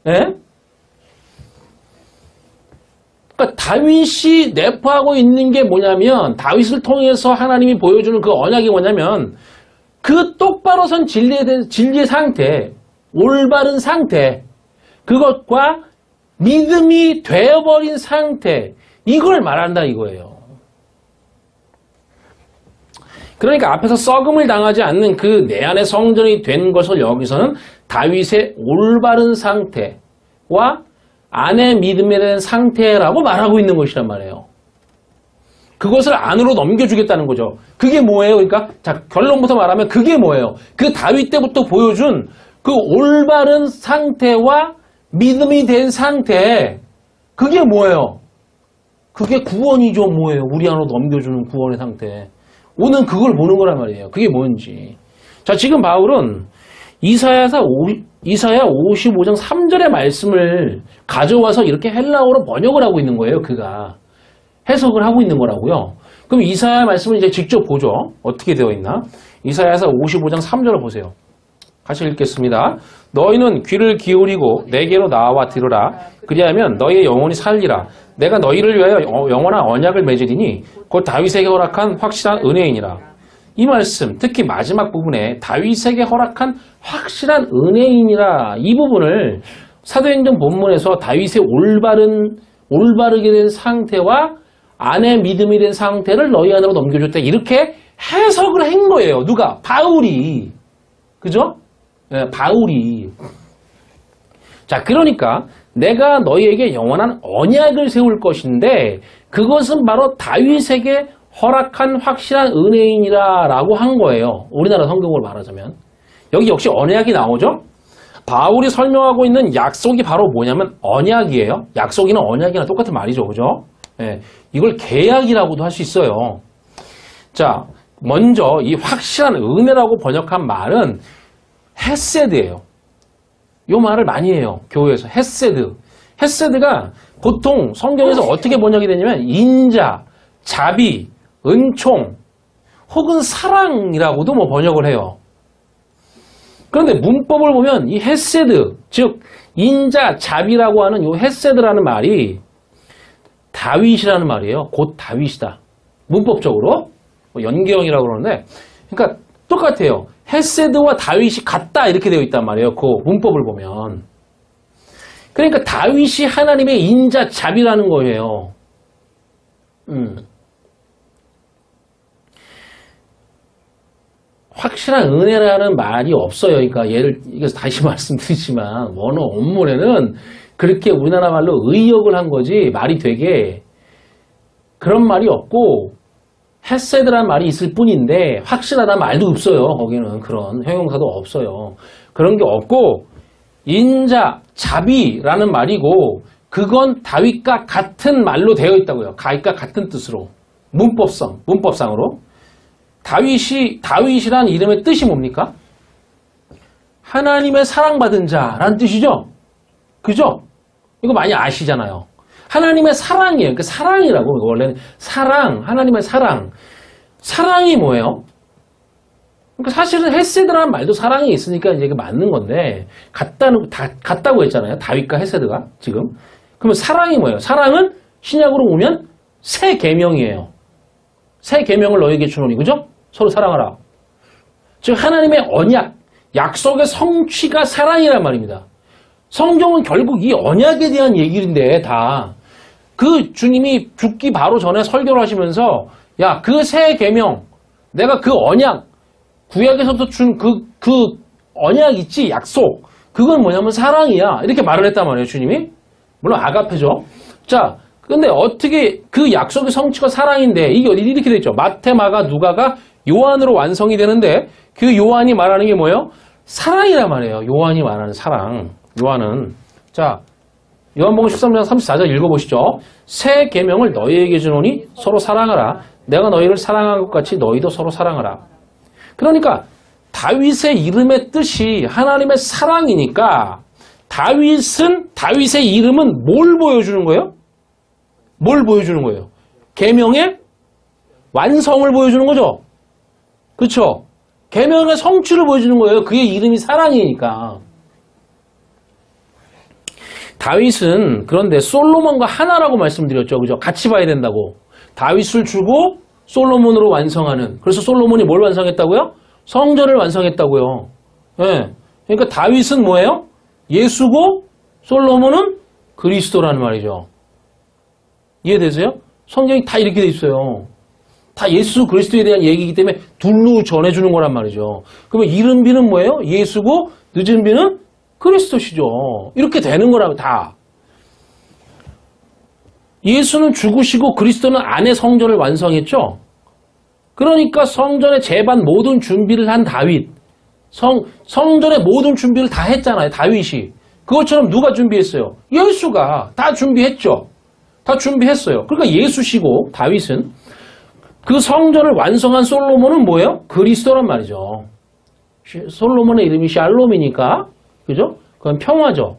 예? 그러니까 다윗이 내포하고 있는 게 뭐냐면 다윗을 통해서 하나님이 보여주는 그 언약이 뭐냐면 그 똑바로 선 진리의 상태, 올바른 상태, 그것과 믿음이 되어버린 상태, 이걸 말한다 이거예요. 그러니까 앞에서 썩음을 당하지 않는 그 내 안의 성전이 된 것을 여기서는 다윗의 올바른 상태와 안의 믿음에 대한 상태라고 말하고 있는 것이란 말이에요. 그것을 안으로 넘겨주겠다는 거죠. 그게 뭐예요? 그러니까 자, 결론부터 말하면 그게 뭐예요? 그 다윗 때부터 보여준 그 올바른 상태와 믿음이 된 상태, 그게 뭐예요? 그게 구원이죠. 뭐예요? 우리 안으로 넘겨주는 구원의 상태. 오늘 그걸 보는 거란 말이에요. 그게 뭔지. 자, 지금 바울은 이사야 55장 3절의 말씀을 가져와서 이렇게 헬라어로 번역을 하고 있는 거예요. 그가 해석을 하고 있는 거라고요. 그럼 이사야 말씀을 이제 직접 보죠. 어떻게 되어 있나? 이사야서 55장 3절을 보세요. 같이 읽겠습니다. 너희는 귀를 기울이고 내게로 나와 들으라. 그리하면 너희의 영혼이 살리라. 내가 너희를 위하여 영원한 언약을 맺으리니 곧 다윗에게 허락한 확실한 은혜이니라. 이 말씀, 특히 마지막 부분에 다윗에게 허락한 확실한 은혜이니라. 이 부분을 사도행전 본문에서 다윗의 올바르게 된 상태와 안의 믿음이 된 상태를 너희 안으로 넘겨줬다. 이렇게 해석을 한 거예요. 누가? 바울이. 그죠? 네, 바울이. 자, 그러니까 내가 너희에게 영원한 언약을 세울 것인데 그것은 바로 다윗에게 허락한 확실한 은혜이니라 라고 한 거예요. 우리나라 성경으로 말하자면. 여기 역시 언약이 나오죠? 바울이 설명하고 있는 약속이 바로 뭐냐면 언약이에요. 약속이나 언약이나 똑같은 말이죠. 그죠? 예, 이걸 계약이라고도 할 수 있어요. 자, 먼저 이 확실한 은혜라고 번역한 말은 헤세드예요. 이 말을 많이 해요. 교회에서. 헤세드. 헤세드가 보통 성경에서 어떻게 번역이 되냐면 인자, 자비, 은총 혹은 사랑이라고도 뭐 번역을 해요. 그런데 문법을 보면 이 헤세드, 즉 인자, 자비라고 하는 이 헤세드라는 말이 다윗이라는 말이에요. 곧 다윗이다. 문법적으로 연계형이라고 그러는데 그러니까 똑같아요. 헤세드와 다윗이 같다 이렇게 되어 있단 말이에요. 그 문법을 보면. 그러니까 다윗이 하나님의 인자, 자비라는 거예요. 확실한 은혜라는 말이 없어요. 그러니까 이거 다시 말씀드리지만 원어 원문에는 그렇게 우리나라 말로 의역을 한 거지 말이 되게 그런 말이 없고 헤세드라는 말이 있을 뿐인데 확실하다는 말도 없어요. 거기는 그런 형용사도 없어요. 그런 게 없고 인자, 자비라는 말이고 그건 다윗과 같은 말로 되어 있다고요. 다윗과 같은 뜻으로. 문법상으로. 다윗이란 이름의 뜻이 뭡니까? 하나님의 사랑받은 자라는 뜻이죠? 그죠? 이거 많이 아시잖아요. 하나님의 사랑이에요. 그 사랑이라고. 원래는 하나님의 사랑. 사랑이 뭐예요? 그러니까 사실은 헤세드라는 말도 사랑이 있으니까 이제 이게 맞는 건데, 같다고 했잖아요. 다윗과 헤세드가 지금. 그러면 사랑이 뭐예요? 사랑은 신약으로 보면 새 계명이에요. 새 계명을 너에게 주노니, 그죠? 서로 사랑하라. 즉, 하나님의 언약, 약속의 성취가 사랑이란 말입니다. 성경은 결국 이 언약에 대한 얘기인데, 다. 그 주님이 죽기 바로 전에 설교를 하시면서, 야, 그 새 계명, 내가 그 언약, 구약에서부터 준 그 언약 있지, 약속. 그건 뭐냐면 사랑이야. 이렇게 말을 했단 말이에요, 주님이. 물론 아가페죠. 자, 근데 어떻게 그 약속의 성취가 사랑인데, 이게 이렇게 돼 있죠. 마태, 마가, 누가가 요한으로 완성이 되는데, 그 요한이 말하는 게 뭐예요? 사랑이란 말이에요. 요한이 말하는 사랑. 요한은. 자, 요한복음 13장 34절 읽어보시죠. 새 계명을 너희에게 주노니 서로 사랑하라. 내가 너희를 사랑한 것 같이 너희도 서로 사랑하라. 그러니까 다윗의 이름의 뜻이 하나님의 사랑이니까 다윗의 이름은 뭘 보여주는 거예요? 뭘 보여주는 거예요? 계명의 완성을 보여주는 거죠. 그렇죠? 계명의 성취를 보여주는 거예요. 그의 이름이 사랑이니까. 다윗은 그런데 솔로몬과 하나라고 말씀드렸죠. 그죠? 같이 봐야 된다고. 다윗을 주고 솔로몬으로 완성하는. 그래서 솔로몬이 뭘 완성했다고요? 성전을 완성했다고요. 예. 그러니까 다윗은 뭐예요? 예수고 솔로몬은 그리스도라는 말이죠. 이해되세요? 성경이 다 이렇게 돼 있어요. 다 예수 그리스도에 대한 얘기이기 때문에 둘로 전해주는 거란 말이죠. 그러면 이른 비는 뭐예요? 예수고 늦은 비는 그리스도시죠. 이렇게 되는 거라고 다. 예수는 죽으시고 그리스도는 안에 성전을 완성했죠. 그러니까 성전의 재반 모든 준비를 한 다윗. 성전의 모든 준비를 다 했잖아요. 다윗이. 그것처럼 누가 준비했어요? 예수가 다 준비했죠. 다 준비했어요. 그러니까 예수시고 다윗은 그 성전을 완성한 솔로몬은 뭐예요? 그리스도란 말이죠. 솔로몬의 이름이 샬롬이니까 그죠? 그건 평화죠.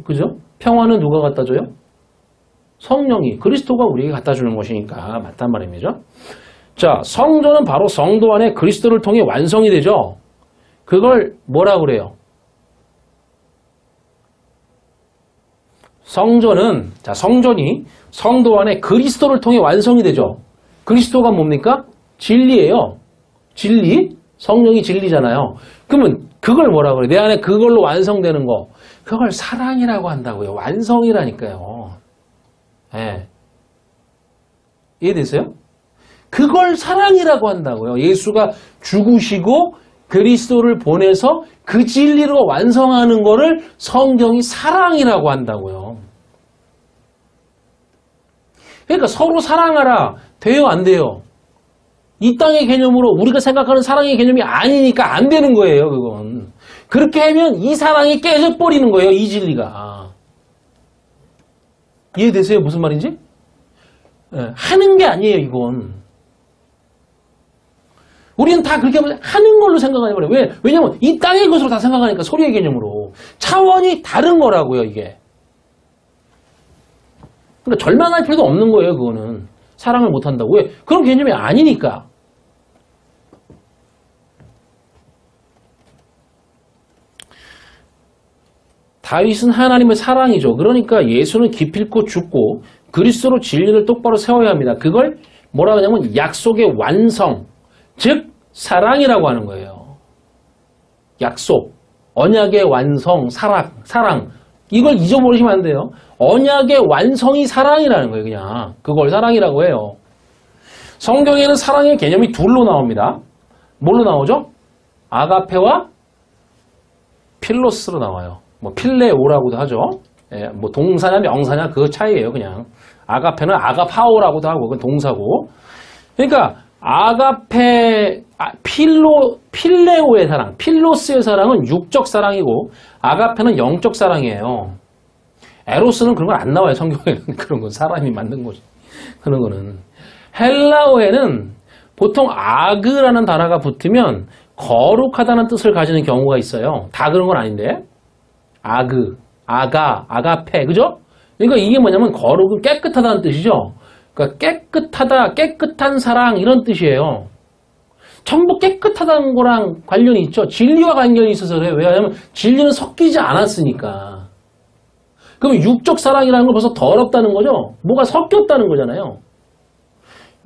그죠? 평화는 누가 갖다 줘요? 성령이. 그리스도가 우리에게 갖다 주는 것이니까 맞단 말입니다. 자, 성전은 바로 성도 안에 그리스도를 통해 완성이 되죠. 그걸 뭐라 그래요? 성전이 성도 안에 그리스도를 통해 완성이 되죠. 그리스도가 뭡니까? 진리예요. 진리? 성령이 진리잖아요. 그러면 그걸 뭐라 그래요? 내 안에 그걸로 완성되는 거. 그걸 사랑이라고 한다고요. 완성이라니까요. 예. 이해되세요? 그걸 사랑이라고 한다고요. 예수가 죽으시고 그리스도를 보내서 그 진리로 완성하는 거를 성경이 사랑이라고 한다고요. 그러니까 서로 사랑하라. 돼요, 안 돼요? 이 땅의 개념으로 우리가 생각하는 사랑의 개념이 아니니까 안 되는 거예요, 그건. 그렇게 하면 이 사랑이 깨져버리는 거예요, 이진리가. 이해되세요? 무슨 말인지? 네, 하는 게 아니에요, 이건. 우리는 다 그렇게 하는 걸로 생각하는 거예요. 왜냐면 이 땅의 것으로 다 생각하니까 소리의 개념으로. 차원이 다른 거라고요, 이게. 그러니까 절망할 필요도 없는 거예요, 그거는. 사랑을 못한다고. 왜? 그런 개념이 아니니까. 다윗은 하나님의 사랑이죠. 그러니까 예수는 기필코 죽고 그리스도로 진리를 똑바로 세워야 합니다. 그걸 뭐라고 하냐면 약속의 완성, 즉 사랑이라고 하는 거예요. 약속, 언약의 완성, 사랑. 이걸 잊어버리시면 안 돼요. 언약의 완성이 사랑이라는 거예요. 그냥 그걸 사랑이라고 해요. 성경에는 사랑의 개념이 둘로 나옵니다. 뭘로 나오죠? 아가페와 필로스로 나와요. 뭐 필레오라고도 하죠. 예, 뭐 동사냐 명사냐 그 차이예요. 그냥 아가페는 아가파오라고도 하고 그건 동사고. 그러니까 아가페, 필레오의 사랑, 필로스의 사랑은 육적 사랑이고 아가페는 영적 사랑이에요. 에로스는 그런 건 안 나와요. 성경에는. 그런 건 사람이 만든 거지. 그런 거는. 헬라어에는 보통 아그라는 단어가 붙으면 거룩하다는 뜻을 가지는 경우가 있어요. 다 그런 건 아닌데. 아가페, 그죠? 그러니까 이게 뭐냐면 거룩은 깨끗하다는 뜻이죠. 그러니까 깨끗하다, 깨끗한 사랑 이런 뜻이에요. 전부 깨끗하다는 거랑 관련이 있죠. 진리와 관련이 있어서 그래요. 왜냐하면 진리는 섞이지 않았으니까. 그럼 육적 사랑이라는 건 벌써 더럽다는 거죠. 뭐가 섞였다는 거잖아요.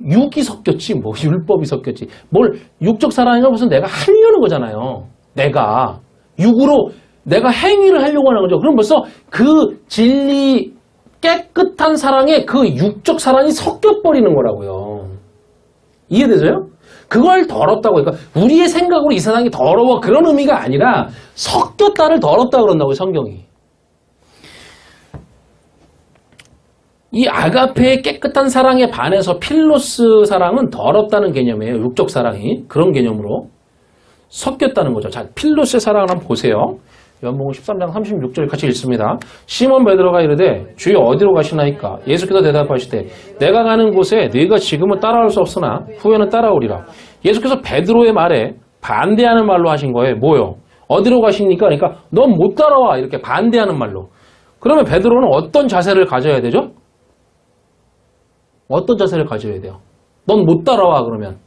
육이 섞였지, 뭐 율법이 섞였지. 뭘 육적 사랑이가 무슨 내가 하려는 거잖아요. 내가 육으로 내가 행위를 하려고 하는 거죠. 그럼 벌써 그 진리 깨끗한 사랑에 그 육적 사랑이 섞여버리는 거라고요. 이해되세요? 그걸 더럽다고. 그러니까 우리의 생각으로 이 세상이 더러워 그런 의미가 아니라 섞였다를 더럽다 그런다고요, 성경이. 이 아가페의 깨끗한 사랑에 반해서 필로스 사랑은 더럽다는 개념이에요. 육적 사랑이. 그런 개념으로 섞였다는 거죠. 자, 필로스의 사랑을 한번 보세요. 요한복음 13장 36절 같이 읽습니다. 시몬 베드로가 이르되 주여 어디로 가시나이까? 예수께서 대답하시되 내가 가는 곳에 너희가 지금은 따라올 수 없으나 후에는 따라오리라. 예수께서 베드로의 말에 반대하는 말로 하신 거예요. 뭐요? 어디로 가십니까? 그러니까 넌 못 따라와 이렇게 반대하는 말로. 그러면 베드로는 어떤 자세를 가져야 되죠? 어떤 자세를 가져야 돼요? 넌 못 따라와 그러면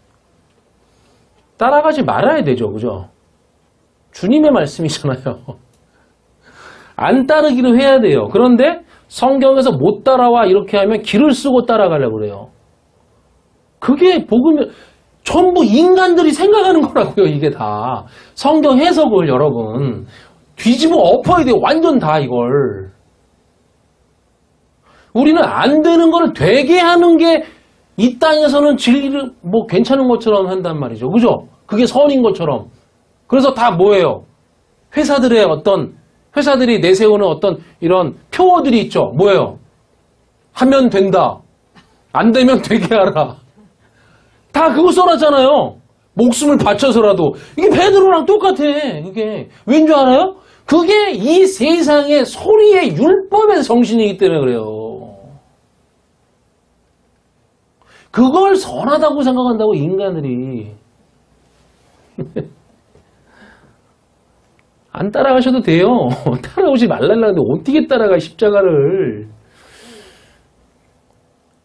따라가지 말아야 되죠. 그죠? 주님의 말씀이잖아요. 안 따르기를 해야 돼요. 그런데 성경에서 못 따라와 이렇게 하면 길을 쓰고 따라가려고 그래요. 그게 복음이 전부 인간들이 생각하는 거라고요. 이게 다. 성경 해석을 여러분 뒤집어 엎어야 돼요. 완전 다 이걸. 우리는 안 되는 걸 되게 하는 게 이 땅에서는 진리를 뭐 괜찮은 것처럼 한단 말이죠. 그죠? 그게 선인 것처럼. 그래서 다 뭐예요? 회사들이 내세우는 어떤 이런 표어들이 있죠. 뭐예요? 하면 된다. 안 되면 되게 하라. 다 그거 써놨잖아요. 목숨을 바쳐서라도. 이게 베드로랑 똑같아. 그게. 왠 줄 알아요? 그게 이 세상의 소리의 율법의 정신이기 때문에 그래요. 그걸 선하다고 생각한다고 인간들이. 안 따라가셔도 돼요. 따라오지 말라는데 어떻게 따라가 십자가를.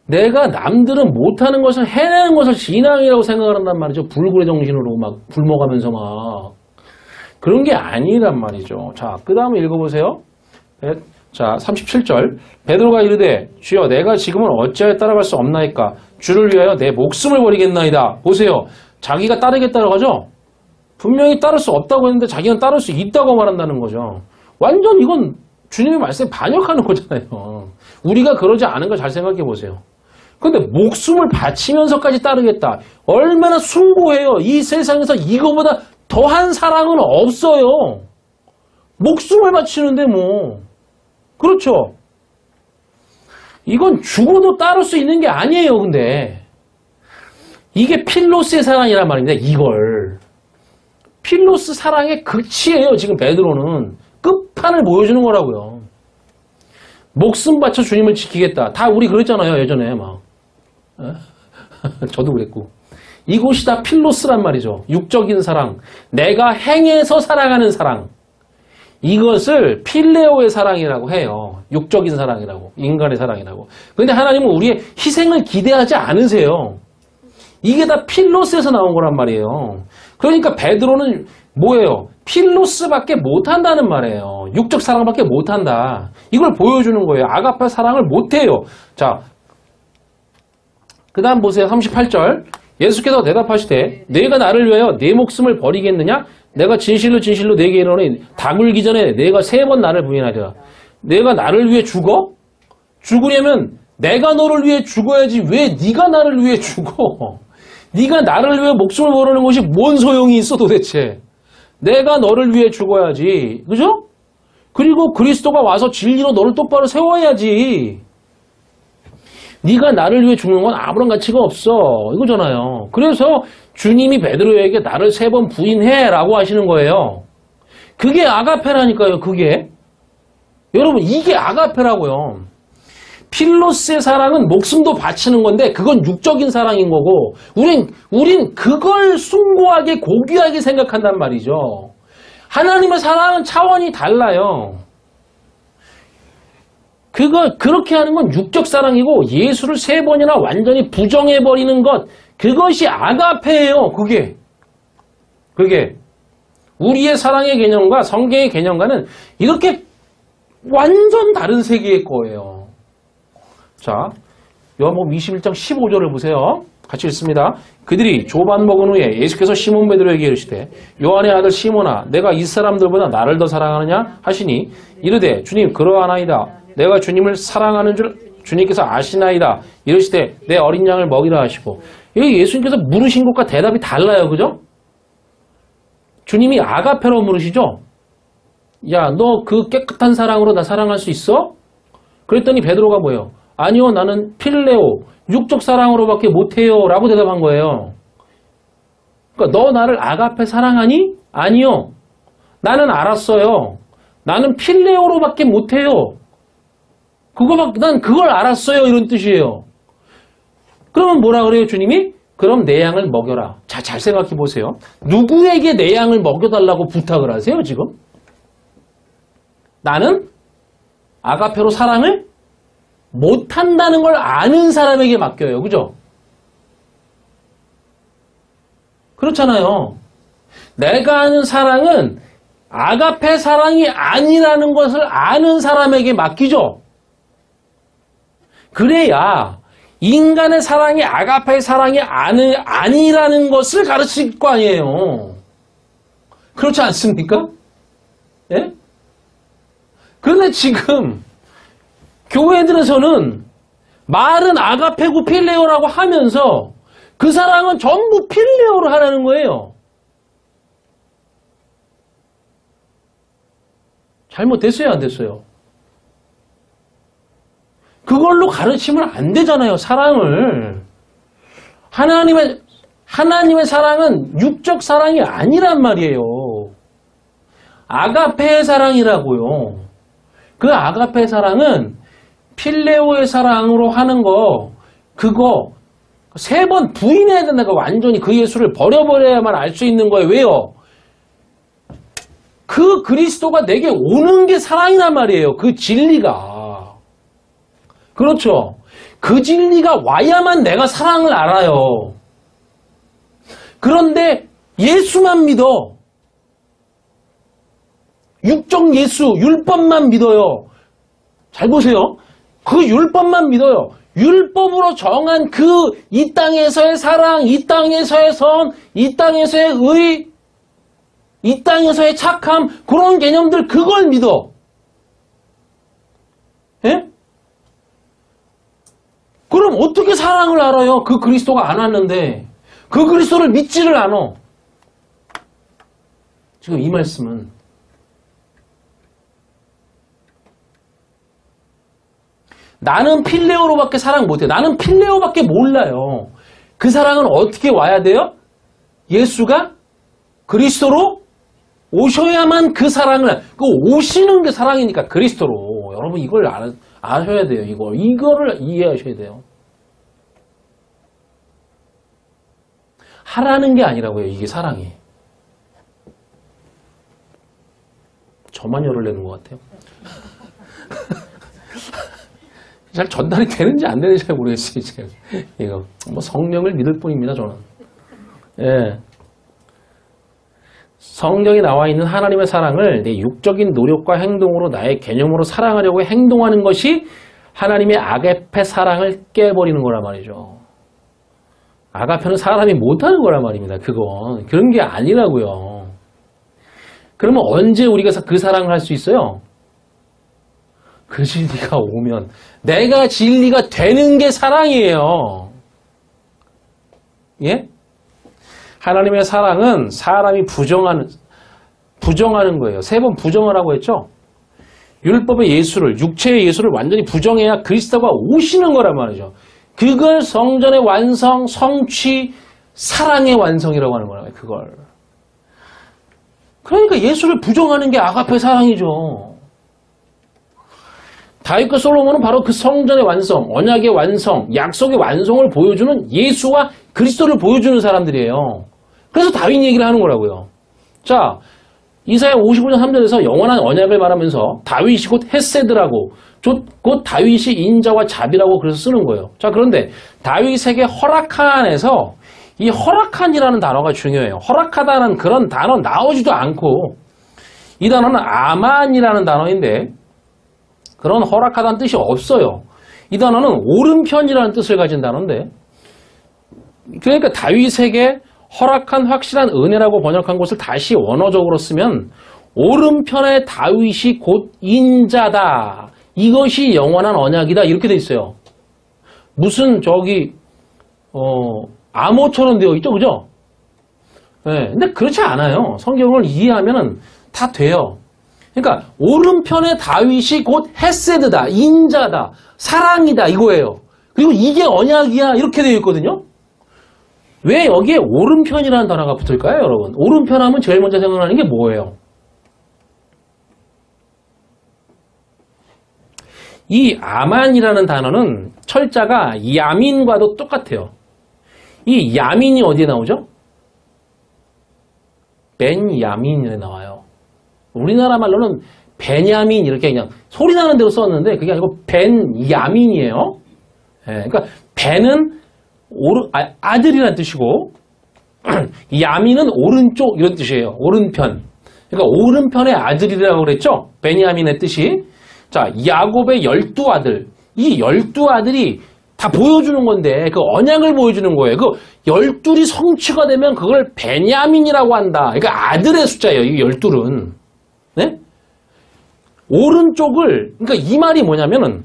내가 남들은 못하는 것을 해내는 것을 신앙이라고 생각을 한단 말이죠. 불굴의 정신으로 막 굶어가면서 막. 그런 게 아니란 말이죠. 자, 그 다음에 읽어보세요. 자, 37절. 베드로가 이르되 주여 내가 지금은 어찌하여 따라갈 수 없나이까? 주를 위하여 내 목숨을 버리겠나이다. 보세요. 자기가 따르겠다고 하죠? 분명히 따를 수 없다고 했는데 자기는 따를 수 있다고 말한다는 거죠. 완전 이건 주님의 말씀에 반역하는 거잖아요. 우리가 그러지 않은 걸 잘 생각해 보세요. 그런데 목숨을 바치면서까지 따르겠다. 얼마나 숭고해요. 이 세상에서 이거보다 더한 사랑은 없어요. 목숨을 바치는데 뭐. 그렇죠. 이건 죽어도 따를 수 있는 게 아니에요. 근데 이게 필로스의 사랑이란 말입니다. 이걸. 필로스 사랑의 극치예요. 지금 베드로는 끝판을 보여주는 거라고요. 목숨 바쳐 주님을 지키겠다. 다 우리 그랬잖아요. 예전에 막. 저도 그랬고. 이곳이 다 필로스란 말이죠. 육적인 사랑. 내가 행해서 사랑하는 사랑. 이것을 필레오의 사랑이라고 해요. 육적인 사랑이라고. 인간의 사랑이라고. 그런데 하나님은 우리의 희생을 기대하지 않으세요. 이게 다 필로스에서 나온 거란 말이에요. 그러니까 베드로는 뭐예요? 필로스밖에 못한다는 말이에요. 육적 사랑밖에 못한다. 이걸 보여주는 거예요. 아가페 사랑을 못해요. 자, 그 다음 보세요. 38절. 예수께서 대답하시되 너희가 나를 위하여 내 목숨을 버리겠느냐? 내가 진실로 진실로 네게 이르노니 닭 울기 전에 내가 3번 나를 부인하리라. 내가 나를 위해 죽어? 죽으려면 내가 너를 위해 죽어야지 왜 네가 나를 위해 죽어? 네가 나를 위해 목숨을 버리는 것이 뭔 소용이 있어 도대체. 내가 너를 위해 죽어야지. 그죠? 그리고 그리스도가 와서 진리로 너를 똑바로 세워야지. 네가 나를 위해 죽는 건 아무런 가치가 없어. 이거잖아요. 그래서 주님이 베드로에게 나를 3번 부인해 라고 하시는 거예요. 그게 아가페라니까요. 그게. 여러분 이게 아가페라고요. 필로스의 사랑은 목숨도 바치는 건데 그건 육적인 사랑인 거고 우린 그걸 숭고하게 고귀하게 생각한단 말이죠. 하나님의 사랑은 차원이 달라요. 그렇게 하는 건 육적 사랑이고 예수를 3번이나 완전히 부정해버리는 것 그것이 아가페예요. 그게 우리의 사랑의 개념과 성경의 개념과는 이렇게 완전 다른 세계의 거예요. 자, 요한복음 21장 15절을 보세요. 같이 읽습니다. 그들이 조반 먹은 후에 예수께서 시몬 베드로에게 이르시되 요한의 아들 시몬아 내가 이 사람들보다 나를 더 사랑하느냐 하시니 이르되 주님 그러하나이다. 내가 주님을 사랑하는 줄 주님께서 아시나이다. 이르시되 내 어린 양을 먹이라 하시고 여기 예수님께서 물으신 것과 대답이 달라요. 그죠? 주님이 아가페로 물으시죠? 야, 너 그 깨끗한 사랑으로 나 사랑할 수 있어? 그랬더니 베드로가 뭐예요? 아니요, 나는 필레오, 육적 사랑으로밖에 못해요. 라고 대답한 거예요. 그러니까 너 나를 아가페 사랑하니? 아니요. 나는 알았어요. 나는 필레오로밖에 못해요. 난 그걸 알았어요. 이런 뜻이에요. 그러면 뭐라 그래요, 주님이? 그럼 내 양을 먹여라. 자, 잘 생각해 보세요. 누구에게 내 양을 먹여달라고 부탁을 하세요, 지금? 나는 아가페로 사랑을 못한다는 걸 아는 사람에게 맡겨요. 그죠? 그렇잖아요. 내가 아는 사랑은 아가페 사랑이 아니라는 것을 아는 사람에게 맡기죠. 그래야 인간의 사랑이 아가페의 사랑이 아니라는 것을 가르칠 거 아니에요. 그렇지 않습니까? 예? 그런데 지금 교회들에서는 말은 아가페고 필레오라고 하면서 그 사랑은 전부 필레오로 하라는 거예요. 잘못됐어요, 안 됐어요? 그걸로 가르치면 안 되잖아요, 사랑을. 하나님의 사랑은 육적 사랑이 아니란 말이에요. 아가페의 사랑이라고요. 그 아가페의 사랑은 필레오의 사랑으로 하는 거, 그거 3번 부인해야 된다고 완전히 그 예수를 버려버려야만 알 수 있는 거예요. 왜요? 그 그리스도가 내게 오는 게 사랑이란 말이에요. 그 진리가. 그렇죠. 그 진리가 와야만 내가 사랑을 알아요. 그런데 예수만 믿어. 육적 예수, 율법만 믿어요. 잘 보세요. 그 율법만 믿어요. 율법으로 정한 그 이 땅에서의 사랑, 이 땅에서의 선, 이 땅에서의 의, 이 땅에서의 착함, 그런 개념들 그걸 믿어. 예? 그럼 어떻게 사랑을 알아요? 그 그리스도가 안 왔는데. 그 그리스도를 믿지를 않아. 지금 이 말씀은 나는 필레오로밖에 사랑 못해. 나는 필레오밖에 몰라요. 그 사랑은 어떻게 와야 돼요? 예수가 그리스도로 오셔야만 그 사랑을, 그 오시는 게 사랑이니까 그리스도로. 여러분 이걸 아셔야 돼요. 이거를 이해하셔야 돼요. 하라는 게 아니라고요. 이게 사랑이. 저만 열을 내는 것 같아요. 잘 전달이 되는지 안 되는지 잘 모르겠어요. 지금. 이거 뭐 성령을 믿을 뿐입니다. 저는. 예. 성경에 나와 있는 하나님의 사랑을 내 육적인 노력과 행동으로 나의 개념으로 사랑하려고 행동하는 것이 하나님의 아가페 사랑을 깨버리는 거란 말이죠. 아가페는 사람이 못하는 거란 말입니다. 그건. 그런 게 아니라고요. 그러면 언제 우리가 그 사랑을 할 수 있어요? 그 진리가 오면 내가 진리가 되는 게 사랑이에요. 예? 하나님의 사랑은 사람이 부정하는 거예요. 3번 부정하라고 했죠? 율법의 예수를, 육체의 예수를 완전히 부정해야 그리스도가 오시는 거란 말이죠. 그걸 성전의 완성, 성취, 사랑의 완성이라고 하는 거예요. 그걸. 그러니까 예수를 부정하는 게 아가페 사랑이죠. 다윗과 솔로몬은 바로 그 성전의 완성, 언약의 완성, 약속의 완성을 보여주는 예수와 그리스도를 보여주는 사람들이에요. 그래서 다윗 얘기를 하는 거라고요. 자, 이사야 55장 3절에서 영원한 언약을 말하면서 다윗이 곧 헤세드라고, 곧 다윗이 인자와 자비라고 그래서 쓰는 거예요. 자, 그런데 다윗에게 허락한에서 이 허락한이라는 단어가 중요해요. 허락하다는 그런 단어 나오지도 않고 이 단어는 아만이라는 단어인데 그런 허락하다는 뜻이 없어요. 이 단어는 오른편이라는 뜻을 가진 단어인데 그러니까 다윗에게 허락한 확실한 은혜라고 번역한 것을 다시 원어적으로 쓰면 오른편의 다윗이 곧 인자다. 이것이 영원한 언약이다. 이렇게 돼 있어요. 무슨 암호처럼 되어 있죠, 그죠? 네, 근데 그렇지 않아요. 성경을 이해하면은 다 돼요. 그러니까 오른편의 다윗이 곧 헤세드다, 인자다, 사랑이다 이거예요. 그리고 이게 언약이야 이렇게 되어 있거든요. 왜 여기에 오른편이라는 단어가 붙을까요, 여러분? 오른편 하면 제일 먼저 생각나는 게 뭐예요? 이 아만이라는 단어는 철자가 야민과도 똑같아요. 이 야민이 어디에 나오죠? 벤야민에 나와요. 우리나라 말로는 베냐민 이렇게 그냥 소리 나는 대로 썼는데 그게 아니고 벤야민이에요. 네, 그러니까 벤은 아들이라는 뜻이고 야민은 오른쪽 이런 뜻이에요. 오른편. 그러니까 오른편의 아들이라고 그랬죠. 베냐민의 뜻이. 자, 야곱의 12아들. 이 12아들이 다 보여주는 건데 그 언약을 보여주는 거예요. 그 12이 성취가 되면 그걸 베냐민이라고 한다. 그러니까 아들의 숫자예요. 이 12은. 네? 오른쪽을 그러니까 이 말이 뭐냐면은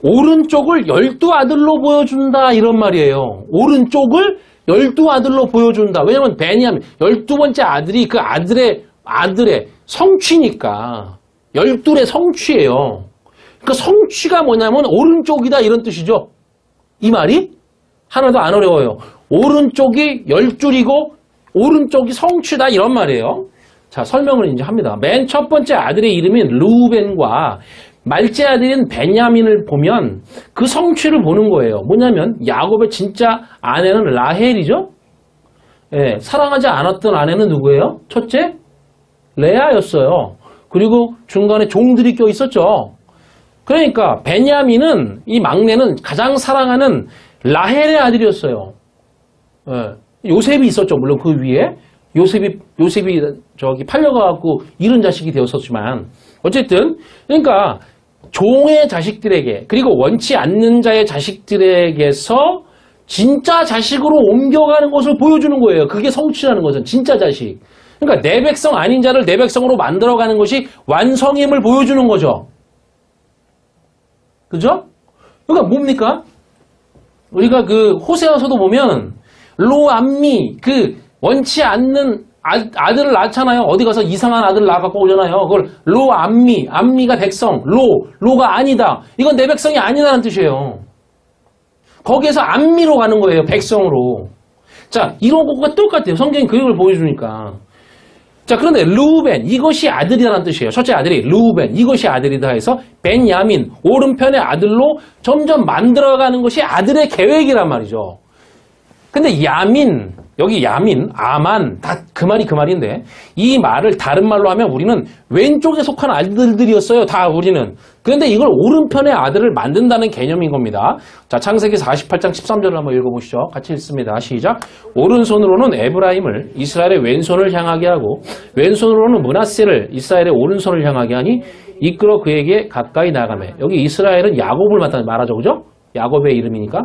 오른쪽을 12아들로 보여준다 이런 말이에요. 오른쪽을 12아들로 보여준다. 왜냐면 베냐민 12번째 아들이 그 아들의 성취니까 12의 성취예요. 그러니까 성취가 뭐냐면 오른쪽이다 이런 뜻이죠. 이 말이 하나도 안 어려워요. 오른쪽이 12이고 오른쪽이 성취다 이런 말이에요. 자, 설명을 이제 합니다. 맨 첫 번째 아들의 이름인 르우벤과 말째 아들인 베냐민을 보면 그 성취를 보는 거예요. 뭐냐면 야곱의 진짜 아내는 라헬이죠. 예, 사랑하지 않았던 아내는 누구예요? 첫째 레아였어요. 그리고 중간에 종들이 껴 있었죠. 그러니까 베냐민은 이 막내는 가장 사랑하는 라헬의 아들이었어요. 예, 요셉이 있었죠. 물론 그 위에 요셉이 저기 팔려가갖고 잃은 자식이 되었었지만 어쨌든 그러니까 종의 자식들에게 그리고 원치 않는 자의 자식들에게서 진짜 자식으로 옮겨가는 것을 보여주는 거예요. 그게 성취라는 것은 진짜 자식. 그러니까 내 백성 아닌 자를 내 백성으로 만들어가는 것이 완성임을 보여주는 거죠. 그죠? 그러니까 뭡니까? 우리가 그 호세아서도 보면 로암미 그 원치 않는 아들을 낳잖아요. 어디 가서 이상한 아들을 낳아갖고 오잖아요. 그걸 암미가 백성, 로가 아니다. 이건 내 백성이 아니라는 뜻이에요. 거기에서 암미로 가는 거예요. 백성으로. 자, 이런 것과 똑같아요. 성경이 그림을 보여주니까. 자, 그런데 르우벤, 이것이 아들이라는 뜻이에요. 첫째 아들이 르우벤, 이것이 아들이다 해서 벤야민, 오른편의 아들로 점점 만들어가는 것이 아들의 계획이란 말이죠. 근데 야민, 여기 야민, 아만, 다 그 말이 그 말인데 이 말을 다른 말로 하면 우리는 왼쪽에 속한 아들들이었어요. 다 우리는. 그런데 이걸 오른편의 아들을 만든다는 개념인 겁니다. 자, 창세기 48장 13절을 한번 읽어보시죠. 같이 읽습니다. 시작. 오른손으로는 에브라임을 이스라엘의 왼손을 향하게 하고 왼손으로는 므낫세를 이스라엘의 오른손을 향하게 하니 이끌어 그에게 가까이 나가매. 여기 이스라엘은 야곱을 말하죠. 그죠? 야곱의 이름이니까.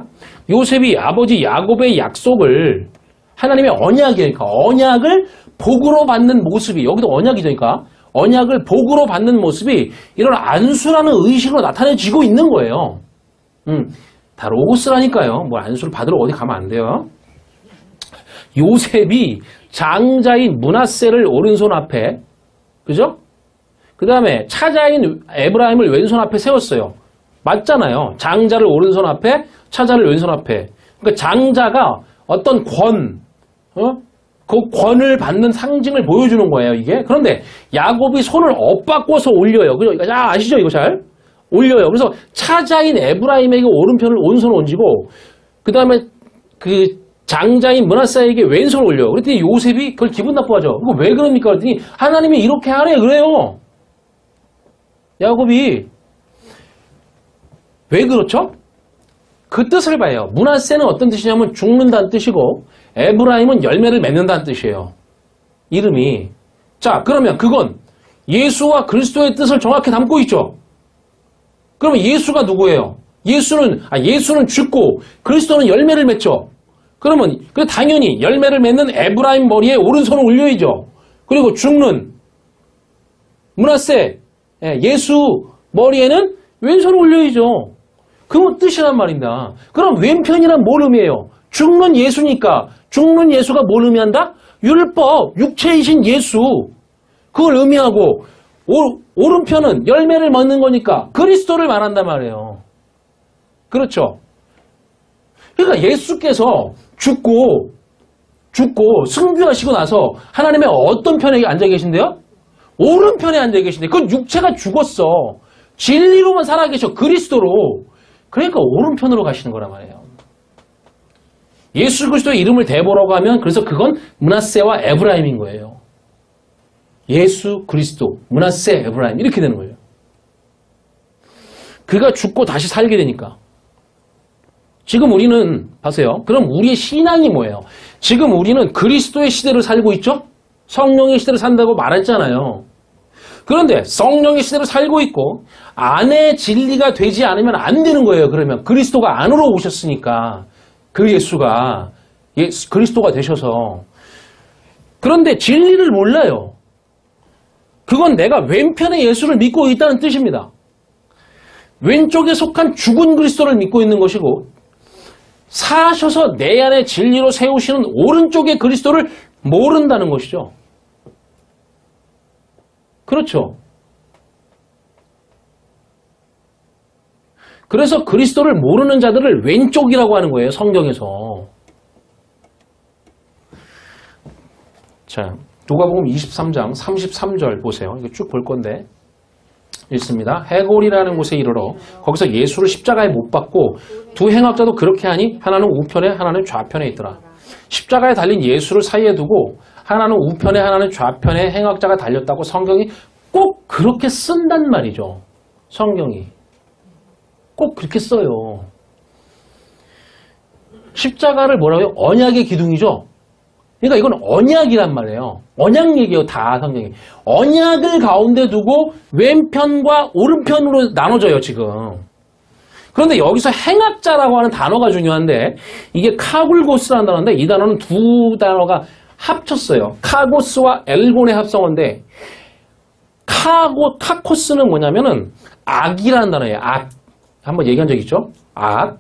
요셉이 아버지 야곱의 약속을 하나님의 언약이니까 언약을 복으로 받는 모습이 여기도 언약이니까 언약을 복으로 받는 모습이 이런 안수라는 의식으로 나타내지고 있는 거예요. 다 로고스라니까요. 뭐 안수를 받으러 어디 가면 안 돼요. 요셉이 장자인 므낫세를 오른손 앞에 그죠? 그 다음에 차자인 에브라임을 왼손 앞에 세웠어요. 맞잖아요. 장자를 오른손 앞에 차자를 왼손 앞에. 그러니까 장자가 어떤 그 권을 받는 상징을 보여주는 거예요, 이게. 그런데 야곱이 손을 엇바꿔서 올려요. 그죠? 아시죠? 이거 잘? 올려요. 그래서 차자인 에브라임에게 오른손을 얹고, 그 다음에 그 장자인 므낫세에게 왼손을 올려요. 그랬더니 요셉이 그걸 기분 나빠하죠. 이거 왜 그럽니까? 그랬더니 하나님이 이렇게 하래, 그래요. 야곱이. 왜 그렇죠? 그 뜻을 봐요. 므낫세는 어떤 뜻이냐면 죽는다는 뜻이고 에브라임은 열매를 맺는다는 뜻이에요. 이름이. 자, 그러면 그건 예수와 그리스도의 뜻을 정확히 담고 있죠. 그러면 예수가 누구예요? 예수는 죽고 그리스도는 열매를 맺죠. 그러면 당연히 열매를 맺는 에브라임 머리에 오른손을 올려야죠. 그리고 죽는 므낫세 예수 머리에는 왼손을 올려야죠. 그 뜻이란 말입니다. 그럼 왼편이란 뭘 의미해요? 죽는 예수니까 죽는 예수가 뭘 의미한다? 율법, 육체이신 예수. 그걸 의미하고 오른편은 열매를 먹는 거니까 그리스도를 말한단 말이에요. 그렇죠? 그러니까 예수께서 죽고 승귀하시고 나서 하나님의 어떤 편에 앉아 계신데요? 오른편에 앉아 계신데 그 육체가 죽었어. 진리로만 살아계셔. 그리스도로. 그러니까 오른편으로 가시는 거란 말이에요. 예수 그리스도의 이름을 대보라고 하면 그래서 그건 므낫세와 에브라임인 거예요. 예수 그리스도, 므낫세, 에브라임 이렇게 되는 거예요. 그가 죽고 다시 살게 되니까. 지금 우리는 보세요. 그럼 우리의 신앙이 뭐예요? 지금 우리는 그리스도의 시대를 살고 있죠? 성령의 시대를 산다고 말했잖아요. 그런데 성령의 시대를 살고 있고 안에 진리가 되지 않으면 안 되는 거예요. 그러면 그리스도가 안으로 오셨으니까 그 예수가 그리스도가 되셔서. 그런데 진리를 몰라요. 그건 내가 왼편의 예수를 믿고 있다는 뜻입니다. 왼쪽에 속한 죽은 그리스도를 믿고 있는 것이고 사셔서 내 안에 진리로 세우시는 오른쪽의 그리스도를 모른다는 것이죠. 그렇죠. 그래서 그리스도를 모르는 자들을 왼쪽이라고 하는 거예요. 성경에서. 자, 누가복음 23장 33절 보세요. 이거 쭉 볼 건데 읽습니다. 해골이라는 곳에 이르러 거기서 예수를 십자가에 못 박고 두 행악자도 그렇게 하니 하나는 우편에 하나는 좌편에 있더라. 십자가에 달린 예수를 사이에 두고 하나는 우편에 하나는 좌편에 행악자가 달렸다고 성경이 꼭 그렇게 쓴단 말이죠. 성경이. 꼭 그렇게 써요. 십자가를 뭐라고요? 언약의 기둥이죠. 그러니까 이건 언약이란 말이에요. 언약 얘기예요. 다 성경이. 언약을 가운데 두고 왼편과 오른편으로 나눠져요. 지금. 그런데 여기서 행악자라고 하는 단어가 중요한데 이게 카굴고스라는 단어인데 이 단어는 두 단어가 합쳤어요. 카고스와 엘곤의 합성어인데 카코스는 뭐냐면은 악이라는 단어예요. 악. 한번 얘기한 적 있죠? 악.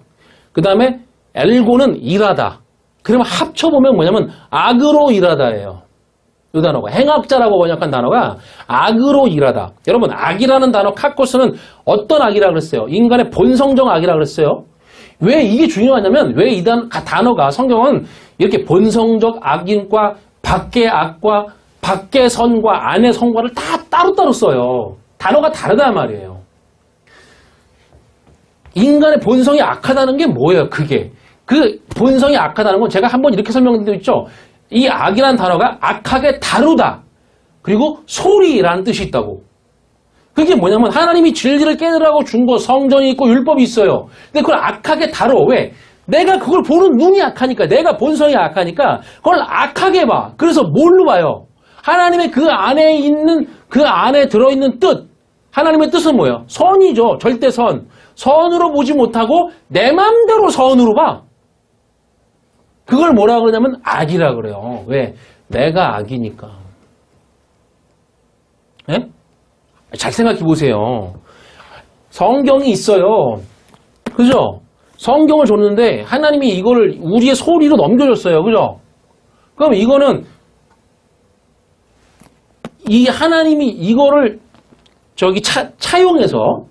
그 다음에 엘곤은 일하다. 그러면 합쳐보면 뭐냐면 악으로 일하다예요. 이 단어가. 행악자라고 번역한 단어가 악으로 일하다. 여러분 악이라는 단어 카코스는 어떤 악이라고 그랬어요? 인간의 본성적 악이라고 그랬어요. 왜 이게 중요하냐면 왜 이 단어가 성경은 이렇게 본성적 악인과 밖의 악과 밖의 선과 안의 선과를 다 따로따로 써요. 단어가 다르단 말이에요. 인간의 본성이 악하다는 게 뭐예요? 그게. 그 본성이 악하다는 건 제가 한번 이렇게 설명드린 적 있죠. 이 악이라는 단어가 악하게 다루다. 그리고 소리라는 뜻이 있다고. 그게 뭐냐면 하나님이 진리를 깨달으라고 준 거 성전이 있고 율법이 있어요. 근데 그걸 악하게 다뤄. 왜? 내가 그걸 보는 눈이 악하니까 내가 본성이 악하니까 그걸 악하게 봐. 그래서 뭘로 봐요? 하나님의 그 안에 있는 그 안에 들어있는 뜻. 하나님의 뜻은 뭐예요? 선이죠. 절대선. 선으로 보지 못하고 내 마음대로 선으로 봐. 그걸 뭐라 그러냐면 악이라 그래요. 왜? 내가 악이니까. 예? 잘 생각해 보세요. 성경이 있어요. 그죠? 성경을 줬는데 하나님이 이거를 우리의 소리로 넘겨줬어요. 그죠? 그럼 이거는 이 하나님이 이거를 차용해서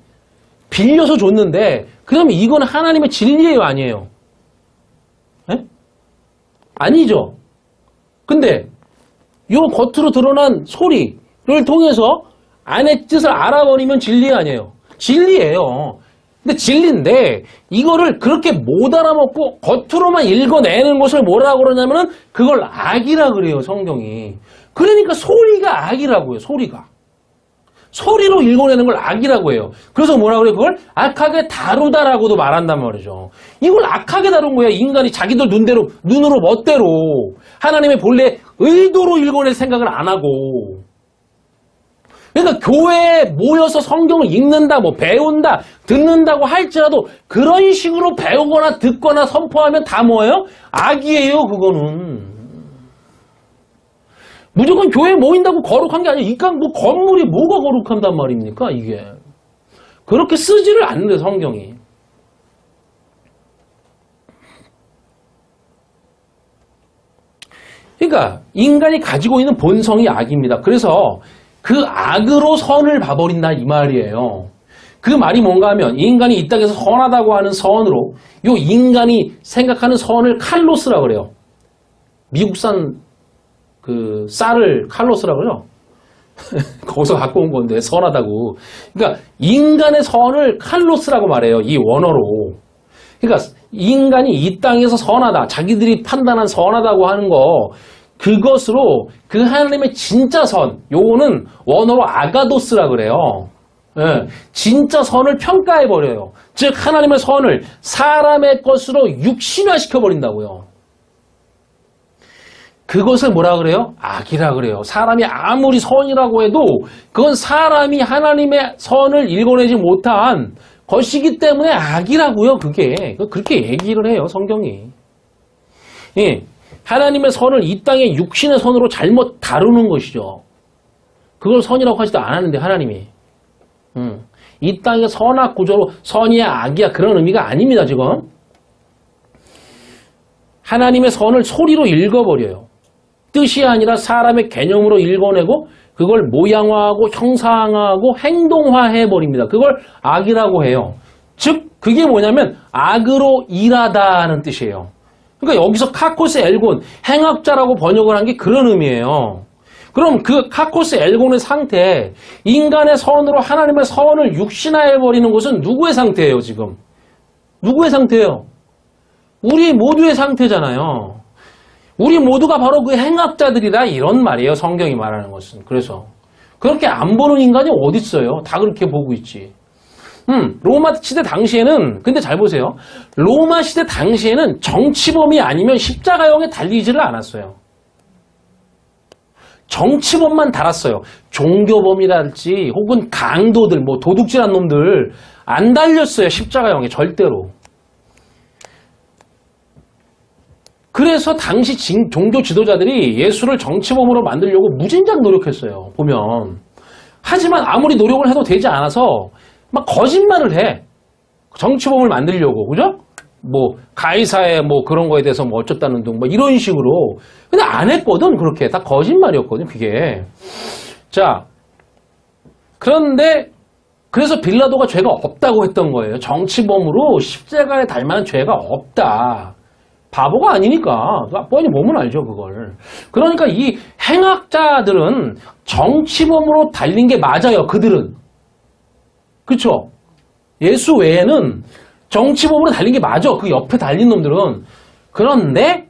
빌려서 줬는데 그러면 이건 하나님의 진리예요? 아니에요? 네? 아니죠. 근데 이 겉으로 드러난 소리를 통해서 안의 뜻을 알아버리면 진리 아니에요? 진리예요. 근데 진리인데 이거를 그렇게 못 알아먹고 겉으로만 읽어내는 것을 뭐라고 그러냐면은 그걸 악이라 그래요. 성경이. 그러니까 소리가 악이라고요. 소리가. 소리로 읽어내는 걸 악이라고 해요. 그래서 뭐라 그래요? 그걸 악하게 다루다라고도 말한단 말이죠. 이걸 악하게 다룬 거예요. 인간이 자기들 눈으로 멋대로 하나님의 본래 의도로 읽어낼 생각을 안 하고. 그러니까 교회에 모여서 성경을 읽는다, 배운다, 듣는다고 할지라도 그런 식으로 배우거나 듣거나 선포하면 다 뭐예요? 악이에요, 그거는. 무조건 교회에 모인다고 거룩한 게 아니에요. 건물이 뭐가 거룩한단 말입니까, 이게. 그렇게 쓰지를 않는데, 성경이. 그러니까 인간이 가지고 있는 본성이 악입니다. 그래서 그 악으로 선을 봐버린다 이 말이에요. 그 말이 뭔가 하면 인간이 이 땅에서 선하다고 하는 선으로 요 인간이 생각하는 선을 칼로스라고 그래요. 미국산 그 쌀을 칼로스라고 그래요. 거기서 갖고 온 건데 선하다고. 그러니까 인간의 선을 칼로스라고 말해요. 이 원어로. 그러니까 인간이 이 땅에서 선하다. 자기들이 판단한 선하다고 하는 거 그것으로 그 하나님의 진짜 선 요거는 원어로 아가도스라고 그래요. 예, 진짜 선을 평가해버려요. 즉 하나님의 선을 사람의 것으로 육신화시켜버린다고요. 그것을 뭐라 그래요? 악이라 그래요. 사람이 아무리 선이라고 해도 그건 사람이 하나님의 선을 읽어내지 못한 것이기 때문에 악이라고요. 그게 그렇게 얘기를 해요. 성경이. 예, 하나님의 선을 이 땅의 육신의 선으로 잘못 다루는 것이죠. 그걸 선이라고 하지도 않았는데 하나님이. 이 땅의 선악 구조로 선이야 악이야 그런 의미가 아닙니다. 지금 하나님의 선을 소리로 읽어버려요. 뜻이 아니라 사람의 개념으로 읽어내고 그걸 모양화하고 형상화하고 행동화해버립니다. 그걸 악이라고 해요. 즉 그게 뭐냐면 악으로 일하다는 뜻이에요. 그러니까 여기서 카코스 엘곤 행악자라고 번역을 한 게 그런 의미예요. 그럼 그 카코스 엘곤의 상태, 인간의 선으로 하나님의 선을 육신화해버리는 것은 누구의 상태예요, 지금? 누구의 상태예요? 우리 모두의 상태잖아요. 우리 모두가 바로 그 행악자들이다, 이런 말이에요, 성경이 말하는 것은. 그래서. 그렇게 안 보는 인간이 어디 있어요? 다 그렇게 보고 있지. 로마 시대 당시에는, 근데 잘 보세요. 로마 시대 당시에는 정치범이 아니면 십자가형에 달리지를 않았어요. 정치범만 달았어요. 종교범이랄지 혹은 강도들, 뭐 도둑질한 놈들 안 달렸어요. 십자가형에 절대로. 그래서 당시 종교 지도자들이 예수를 정치범으로 만들려고 무진장 노력했어요. 보면. 하지만 아무리 노력을 해도 되지 않아서 막 거짓말을 해. 정치범을 만들려고. 그죠? 뭐 가이사의 뭐 그런 거에 대해서 뭐 어쩌다는 둥 뭐 이런 식으로. 근데 안 했거든. 그렇게 다 거짓말이었거든. 그게. 자, 그런데 그래서 빌라도가 죄가 없다고 했던 거예요. 정치범으로 십자가에 달 만한 죄가 없다. 바보가 아니니까. 뻔히 보면 알죠, 그걸. 그러니까 이 행악자들은 정치범으로 달린 게 맞아요, 그들은. 그쵸? 예수 외에는 정치범으로 달린 게 맞아, 그 옆에 달린 놈들은. 그런데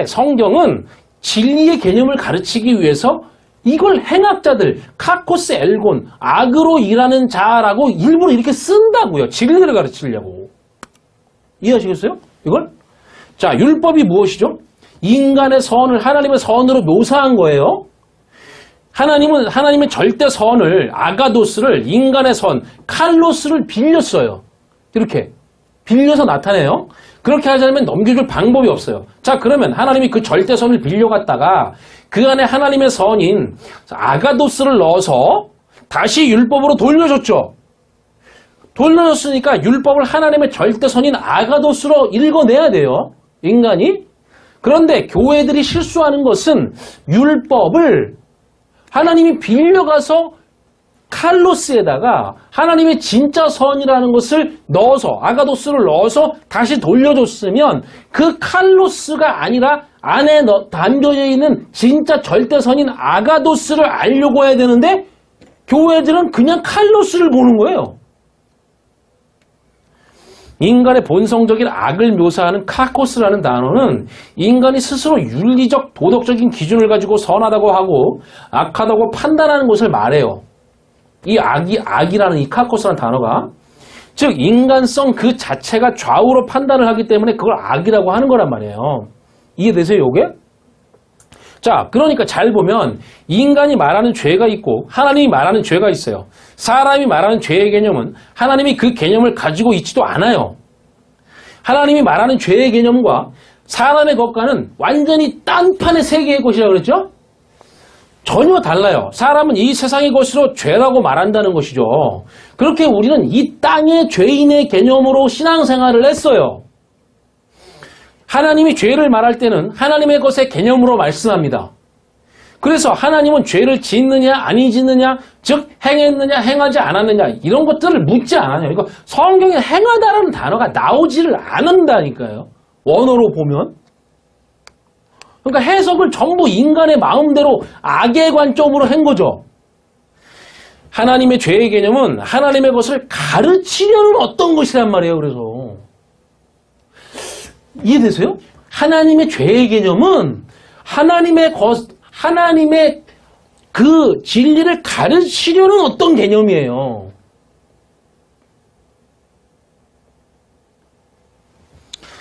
성경은 진리의 개념을 가르치기 위해서 이걸 행악자들, 카코스 엘곤, 악으로 일하는 자라고 일부러 이렇게 쓴다고요. 진리를 가르치려고. 이해하시겠어요? 이걸? 자, 율법이 무엇이죠? 인간의 선을 하나님의 선으로 묘사한 거예요. 하나님은 하나님의 절대 선을, 아가도스를, 인간의 선, 칼로스를 빌렸어요. 이렇게 빌려서 나타내요. 그렇게 하자면 넘겨줄 방법이 없어요. 자, 그러면 하나님이 그 절대 선을 빌려갔다가 그 안에 하나님의 선인 아가도스를 넣어서 다시 율법으로 돌려줬죠. 돌려줬으니까 율법을 하나님의 절대 선인 아가도스로 읽어내야 돼요. 인간이. 그런데 교회들이 실수하는 것은 율법을 하나님이 빌려가서 칼로스에다가 하나님의 진짜 선이라는 것을 넣어서 아가도스를 넣어서 다시 돌려줬으면 그 칼로스가 아니라 안에 담겨져 있는 진짜 절대선인 아가도스를 알려고 해야 되는데 교회들은 그냥 칼로스를 보는 거예요. 인간의 본성적인 악을 묘사하는 카코스라는 단어는 인간이 스스로 윤리적, 도덕적인 기준을 가지고 선하다고 하고 악하다고 판단하는 것을 말해요. 이 악이라는 이 카코스라는 단어가 즉 인간성 그 자체가 좌우로 판단을 하기 때문에 그걸 악이라고 하는 거란 말이에요. 이해되세요, 요게? 자, 그러니까 잘 보면 인간이 말하는 죄가 있고 하나님이 말하는 죄가 있어요. 사람이 말하는 죄의 개념은 하나님이 그 개념을 가지고 있지도 않아요. 하나님이 말하는 죄의 개념과 사람의 것과는 완전히 딴판의 세계의 것이라고 그랬죠? 전혀 달라요. 사람은 이 세상의 것으로 죄라고 말한다는 것이죠. 그렇게 우리는 이 땅의 죄인의 개념으로 신앙생활을 했어요. 하나님이 죄를 말할 때는 하나님의 것의 개념으로 말씀합니다. 그래서 하나님은 죄를 짓느냐 아니 짓느냐, 즉 행했느냐 행하지 않았느냐 이런 것들을 묻지 않아요. 그러니까 성경에 행하다라는 단어가 나오지를 않는다니까요. 원어로 보면. 그러니까 해석을 전부 인간의 마음대로 악의 관점으로 한 거죠. 하나님의 죄의 개념은 하나님의 것을 가르치려는 어떤 것이란 말이에요. 그래서 이해되세요? 하나님의 죄의 개념은 하나님의 그 진리를 가르치려는 어떤 개념이에요.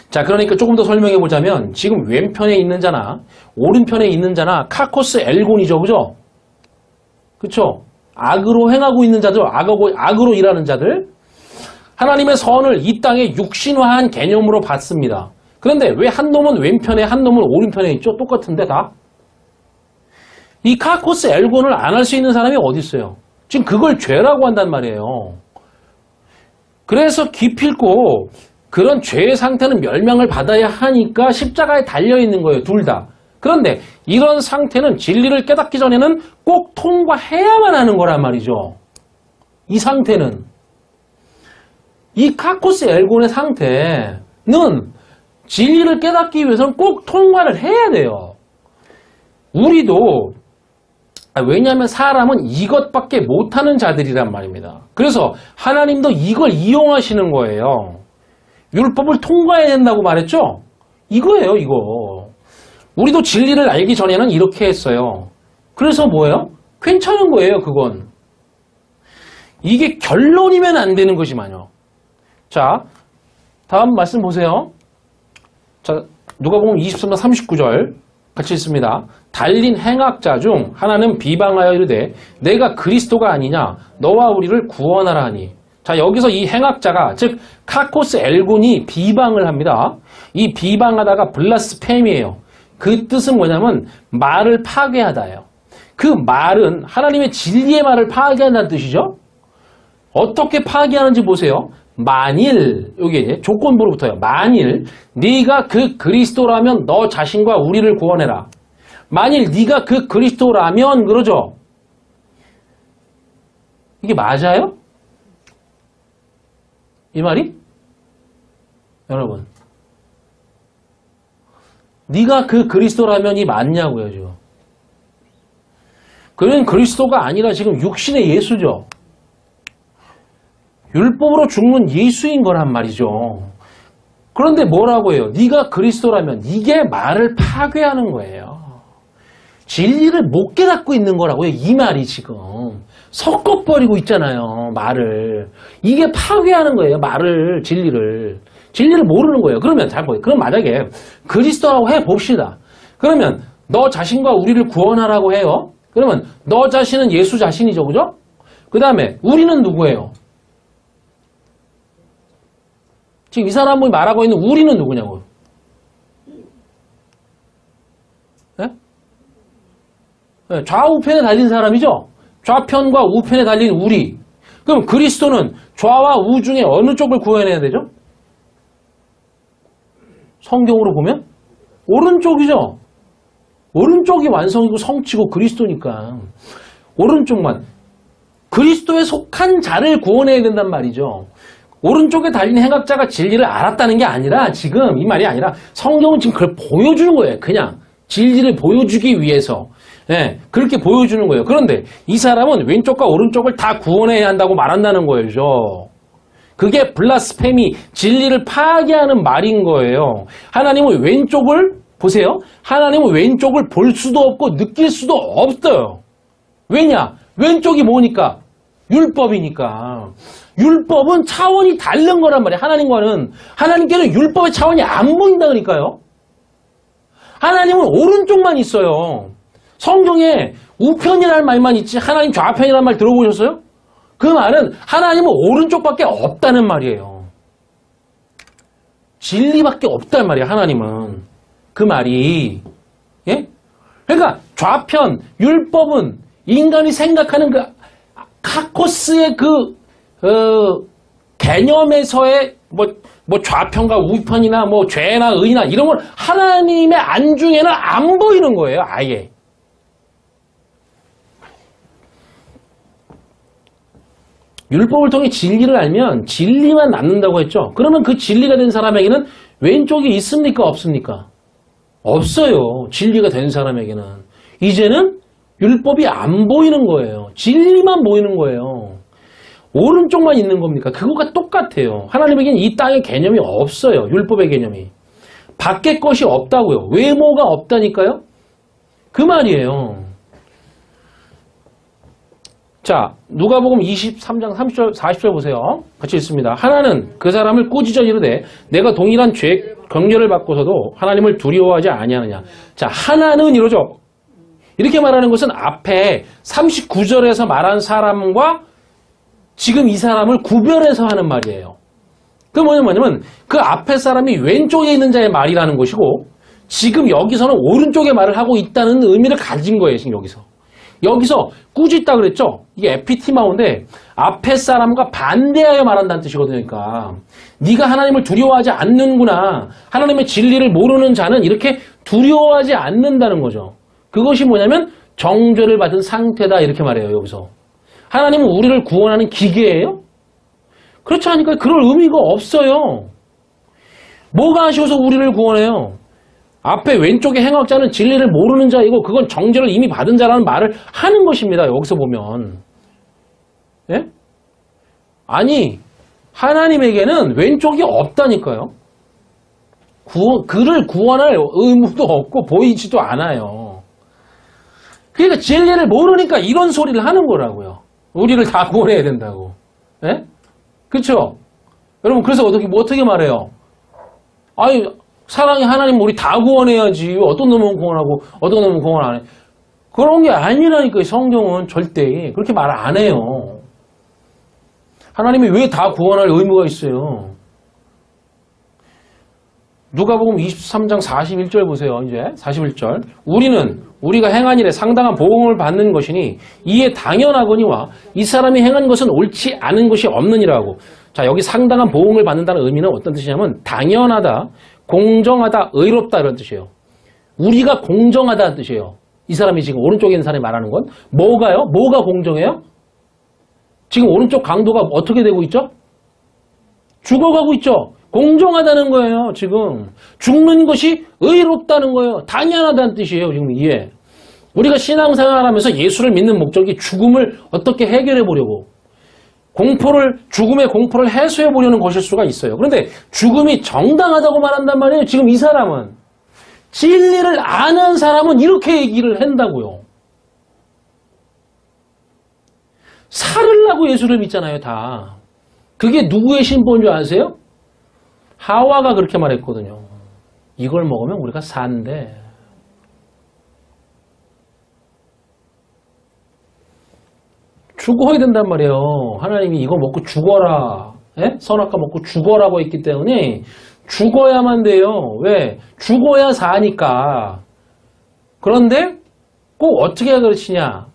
자, 그러니까 조금 더 설명해 보자면 지금 왼편에 있는 자나 오른편에 있는 자나 카코스 엘곤이죠. 그죠? 그쵸? 악으로 행하고 있는 자들, 악으로 일하는 자들, 하나님의 선을 이 땅에 육신화한 개념으로 봤습니다. 그런데 왜 한 놈은 왼편에 한 놈은 오른편에 있죠? 똑같은데 다? 이 카코스 엘곤을 안 할 수 있는 사람이 어디 있어요? 지금 그걸 죄라고 한단 말이에요. 그래서 기필코 그런 죄의 상태는 멸망을 받아야 하니까 십자가에 달려있는 거예요. 둘 다. 그런데 이런 상태는 진리를 깨닫기 전에는 꼭 통과해야만 하는 거란 말이죠. 이 상태는. 이 카코스 엘곤의 상태는 진리를 깨닫기 위해서는 꼭 통과를 해야 돼요. 우리도 왜냐하면 사람은 이것밖에 못하는 자들이란 말입니다. 그래서 하나님도 이걸 이용하시는 거예요. 율법을 통과해야 된다고 말했죠? 이거예요, 이거. 우리도 진리를 알기 전에는 이렇게 했어요. 그래서 뭐예요? 괜찮은 거예요, 그건. 이게 결론이면 안 되는 것이만요. 자, 다음 말씀 보세요. 자, 누가복음 23장 39절 같이 있습니다. 달린 행악자 중 하나는 비방하여 이르되 내가 그리스도가 아니냐 너와 우리를 구원하라 하니. 자, 여기서 이 행악자가 즉 카코스 엘곤이 비방을 합니다. 이 비방하다가 블라스페미예요. 그 뜻은 뭐냐면 말을 파괴하다예요. 그 말은 하나님의 진리의 말을 파괴한다는 뜻이죠. 어떻게 파괴하는지 보세요. 만일, 여기 이제 조건부로 붙어요. 만일 네가 그 그리스도라면 너 자신과 우리를 구원해라. 만일 네가 그 그리스도라면 그러죠. 이게 맞아요? 이 말이? 여러분, 네가 그 그리스도라면이 맞냐고요, 지금. 그는 그리스도가 아니라 지금 육신의 예수죠. 율법으로 죽는 예수인 거란 말이죠. 그런데 뭐라고 해요? 네가 그리스도라면 이게 말을 파괴하는 거예요. 진리를 못 깨닫고 있는 거라고요. 이 말이 지금 섞어버리고 있잖아요. 말을. 이게 파괴하는 거예요. 말을, 진리를 모르는 거예요. 그러면 잘 보여요. 그럼 만약에 그리스도라고 해봅시다. 그러면 너 자신과 우리를 구원하라고 해요. 그러면 너 자신은 예수 자신이죠. 그죠? 그 다음에 우리는 누구예요? 지금 이 사람이 말하고 있는 우리는 누구냐고요? 네? 네, 좌우편에 달린 사람이죠? 좌편과 우편에 달린 우리. 그럼 그리스도는 좌와 우 중에 어느 쪽을 구원해야 되죠? 성경으로 보면 오른쪽이죠. 오른쪽이 완성이고 성취고 그리스도니까 오른쪽만. 그리스도에 속한 자를 구원해야 된단 말이죠. 오른쪽에 달린 행악자가 진리를 알았다는 게 아니라 지금 이 말이 아니라 성경은 지금 그걸 보여주는 거예요. 그냥 진리를 보여주기 위해서. 예, 그렇게 보여주는 거예요. 그런데 이 사람은 왼쪽과 오른쪽을 다 구원해야 한다고 말한다는 거예요. 그게 블라스페미, 진리를 파괴하는 말인 거예요. 하나님은 왼쪽을 보세요. 하나님은 왼쪽을 볼 수도 없고 느낄 수도 없어요. 왜냐? 왼쪽이 뭐니까? 율법이니까. 율법은 차원이 다른 거란 말이에요. 하나님과는. 하나님께는 율법의 차원이 안 보인다 그러니까요. 하나님은 오른쪽만 있어요. 성경에 우편이라는 말만 있지 하나님 좌편이라는 말 들어보셨어요? 그 말은 하나님은 오른쪽밖에 없다는 말이에요. 진리밖에 없단 말이에요. 하나님은. 그 말이. 예? 그러니까 좌편, 율법은 인간이 생각하는 그 카코스의 그 개념에서의 뭐 좌편과 우편이나 뭐 죄나 의나 이런 건 하나님의 안중에는 안 보이는 거예요. 아예. 율법을 통해 진리를 알면 진리만 낳는다고 했죠. 그러면 그 진리가 된 사람에게는 왼쪽이 있습니까? 없습니까? 없어요. 진리가 된 사람에게는. 이제는 율법이 안 보이는 거예요. 진리만 보이는 거예요. 오른쪽만 있는 겁니까? 그거가 똑같아요. 하나님에게는 이 땅의 개념이 없어요. 율법의 개념이. 밖에 것이 없다고요. 외모가 없다니까요. 그 말이에요. 자, 누가복음 23장 30절 40절 보세요. 같이 읽습니다. 하나는 그 사람을 꾸짖어 이르되 내가 동일한 죄 경렬을 받고서도 하나님을 두려워하지 아니하느냐. 자, 하나는 이러죠. 이렇게 말하는 것은 앞에 39절에서 말한 사람과 지금 이 사람을 구별해서 하는 말이에요. 그 뭐냐면 그 앞에 사람이 왼쪽에 있는 자의 말이라는 것이고 지금 여기서는 오른쪽의 말을 하고 있다는 의미를 가진 거예요. 지금 여기서 꾸짖다 그랬죠? 이게 에피티마오인데 앞에 사람과 반대하여 말한다는 뜻이거든요. 그러니까 네가 하나님을 두려워하지 않는구나. 하나님의 진리를 모르는 자는 이렇게 두려워하지 않는다는 거죠. 그것이 뭐냐면 정죄를 받은 상태다 이렇게 말해요. 여기서. 하나님은 우리를 구원하는 기계예요? 그렇지 않으니까 그럴 의미가 없어요. 뭐가 아쉬워서 우리를 구원해요? 앞에 왼쪽의 행악자는 진리를 모르는 자이고 그건 정죄를 이미 받은 자라는 말을 하는 것입니다. 여기서 보면. 예? 아니 하나님에게는 왼쪽이 없다니까요. 그를 구원할 의무도 없고 보이지도 않아요. 그러니까 진리를 모르니까 이런 소리를 하는 거라고요. 우리를 다 구원해야 된다고. 예? 그렇죠? 여러분 그래서 어떻게 말해요? 아니 사랑의 하나님 우리 다 구원해야지. 어떤 놈은 구원하고 어떤 놈은 구원 안 해. 그런 게 아니라니까요. 성경은 절대 그렇게 말 안 해요. 하나님이 왜 다 구원할 의무가 있어요? 누가복음 23장 41절 보세요. 이제 41절. 우리가 행한 일에 상당한 보응을 받는 것이니 이에 당연하거니와 이 사람이 행한 것은 옳지 않은 것이 없느니라고. 자, 여기 상당한 보응을 받는다는 의미는 어떤 뜻이냐면 당연하다, 공정하다, 의롭다 이런 뜻이에요. 우리가 공정하다는 뜻이에요. 이 사람이 지금 오른쪽에 있는 사람이 말하는 건 뭐가요? 뭐가 공정해요? 지금 오른쪽 강도가 어떻게 되고 있죠? 죽어가고 있죠. 공정하다는 거예요. 지금 죽는 것이 의롭다는 거예요. 당연하다는 뜻이에요. 지금 이게 우리가 신앙생활하면서 예수를 믿는 목적이 죽음을 어떻게 해결해 보려고 죽음의 공포를 해소해 보려는 것일 수가 있어요. 그런데 죽음이 정당하다고 말한단 말이에요. 지금 이 사람은 진리를 아는 사람은 이렇게 얘기를 한다고요. 살으려고 예수를 믿잖아요. 다. 그게 누구의 신보인 줄 아세요? 하와가 그렇게 말했거든요. 이걸 먹으면 우리가 산대. 죽어야 된단 말이에요. 하나님이 이거 먹고 죽어라. 예? 선악과 먹고 죽어라고 했기 때문에 죽어야만 돼요. 왜? 죽어야 사니까. 그런데 꼭 어떻게 가르치냐?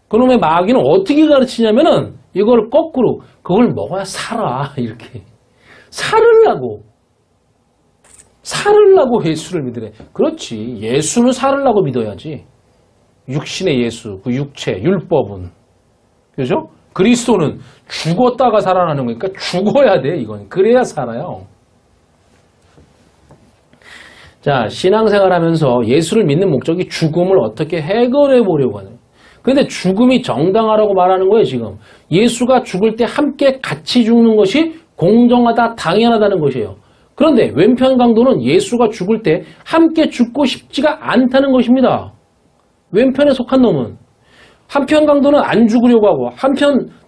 그놈의 마귀는 어떻게 가르치냐면은 이걸 거꾸로 그걸 먹어야 살아. 이렇게. 살으려고 예수를 믿으래. 그렇지. 예수는 살으려고 믿어야지. 육신의 예수, 그 육체, 율법은. 그죠? 그리스도는 죽었다가 살아나는 거니까 죽어야 돼, 이건. 그래야 살아요. 자, 신앙생활 하면서 예수를 믿는 목적이 죽음을 어떻게 해결해 보려고 하는. 근데 죽음이 정당하라고 말하는 거예요, 지금. 예수가 죽을 때 함께 같이 죽는 것이 공정하다, 당연하다는 것이에요. 그런데 왼편 강도는 예수가 죽을 때 함께 죽고 싶지가 않다는 것입니다. 왼편에 속한 놈은. 한편 강도는 안 죽으려고 하고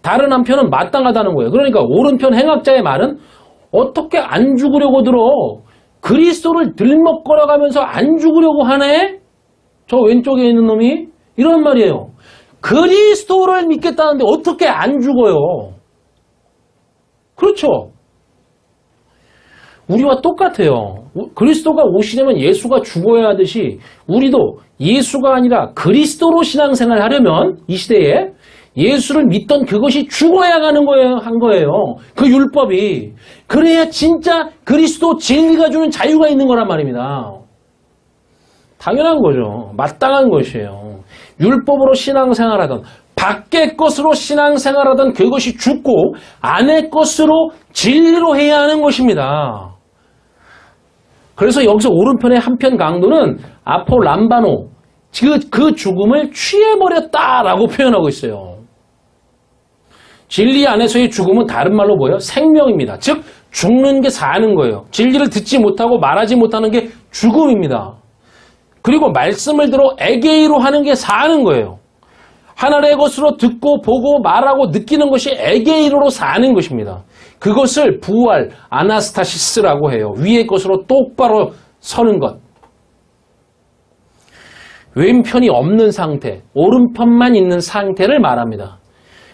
다른 한편은 마땅하다는 거예요. 그러니까 오른편 행악자의 말은 어떻게 안 죽으려고 들어? 그리스도를 들먹거려가면서 안 죽으려고 하네? 저 왼쪽에 있는 놈이? 이런 말이에요. 그리스도를 믿겠다는데 어떻게 안 죽어요? 그렇죠? 우리와 똑같아요. 그리스도가 오시려면 예수가 죽어야 하듯이 우리도 예수가 아니라 그리스도로 신앙생활 하려면 이 시대에 예수를 믿던 그것이 죽어야 가는 거예요, 한 거예요. 그 율법이. 그래야 진짜 그리스도 진리가 주는 자유가 있는 거란 말입니다. 당연한 거죠. 마땅한 것이에요. 율법으로 신앙생활하던, 밖의 것으로 신앙생활하던 그것이 죽고 안의 것으로 진리로 해야 하는 것입니다. 그래서 여기서 오른편의 한편 강도는 아폴람바노, 그 죽음을 취해버렸다라고 표현하고 있어요. 진리 안에서의 죽음은 다른 말로 뭐예요? 생명입니다. 즉 죽는 게 사는 거예요. 진리를 듣지 못하고 말하지 못하는 게 죽음입니다. 그리고 말씀을 들어 에게이로 하는 게 사는 거예요. 하나님의 것으로 듣고 보고 말하고 느끼는 것이 에게이로로 사는 것입니다. 그것을 부활, 아나스타시스라고 해요. 위의 것으로 똑바로 서는 것. 왼편이 없는 상태, 오른편만 있는 상태를 말합니다.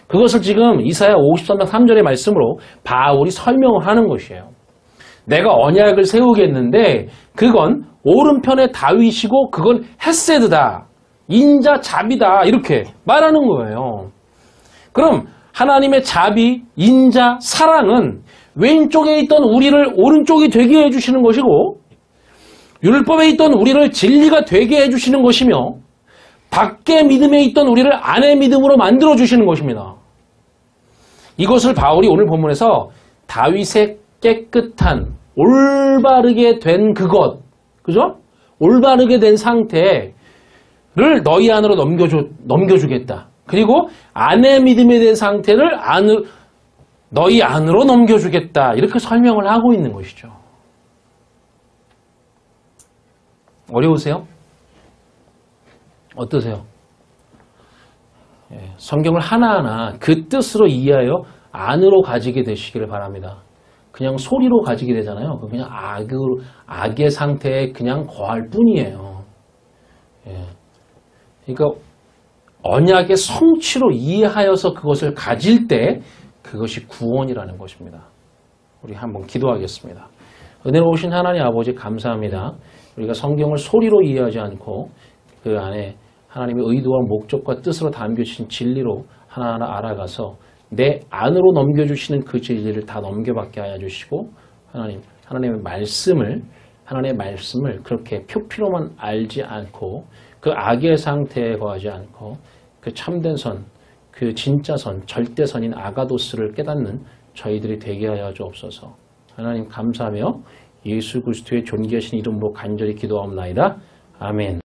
그것을 지금 이사야 53장 3절의 말씀으로 바울이 설명을 하는 것이에요. 내가 언약을 세우겠는데 그건 오른편의 다윗이고 그건 헤세드다. 인자 자비다. 이렇게 말하는 거예요. 그럼 하나님의 자비, 인자, 사랑은 왼쪽에 있던 우리를 오른쪽이 되게 해주시는 것이고 율법에 있던 우리를 진리가 되게 해주시는 것이며 밖의 믿음에 있던 우리를 안의 믿음으로 만들어주시는 것입니다. 이것을 바울이 오늘 본문에서 다윗의 깨끗한 올바르게 된 그것, 그죠? 올바르게 된 상태를 너희 안으로 넘겨주겠다. 그리고 안의 믿음에 대한 상태를 너희 안으로 넘겨주겠다. 이렇게 설명을 하고 있는 것이죠. 어려우세요? 어떠세요? 성경을 하나하나 그 뜻으로 이해하여 안으로 가지게 되시기를 바랍니다. 그냥 소리로 가지게 되잖아요. 그냥 악의 상태에 그냥 거할 뿐이에요. 그러니까 언약의 성취로 이해하여서 그것을 가질 때 그것이 구원이라는 것입니다. 우리 한번 기도하겠습니다. 은혜로우신 하나님 아버지 감사합니다. 우리가 성경을 소리로 이해하지 않고 그 안에 하나님의 의도와 목적과 뜻으로 담겨진 진리로 하나하나 알아가서 내 안으로 넘겨주시는 그 진리를 다 넘겨받게 하여 주시고 하나님의 말씀을 그렇게 표피로만 알지 않고 그 악의 상태에 거하지 않고 그 참된 선, 그 진짜 선, 절대선인 아가도스를 깨닫는 저희들이 되게 하여 주옵소서. 하나님 감사하며 예수 그리스도의 존귀하신 이름으로 간절히 기도하옵나이다. 아멘.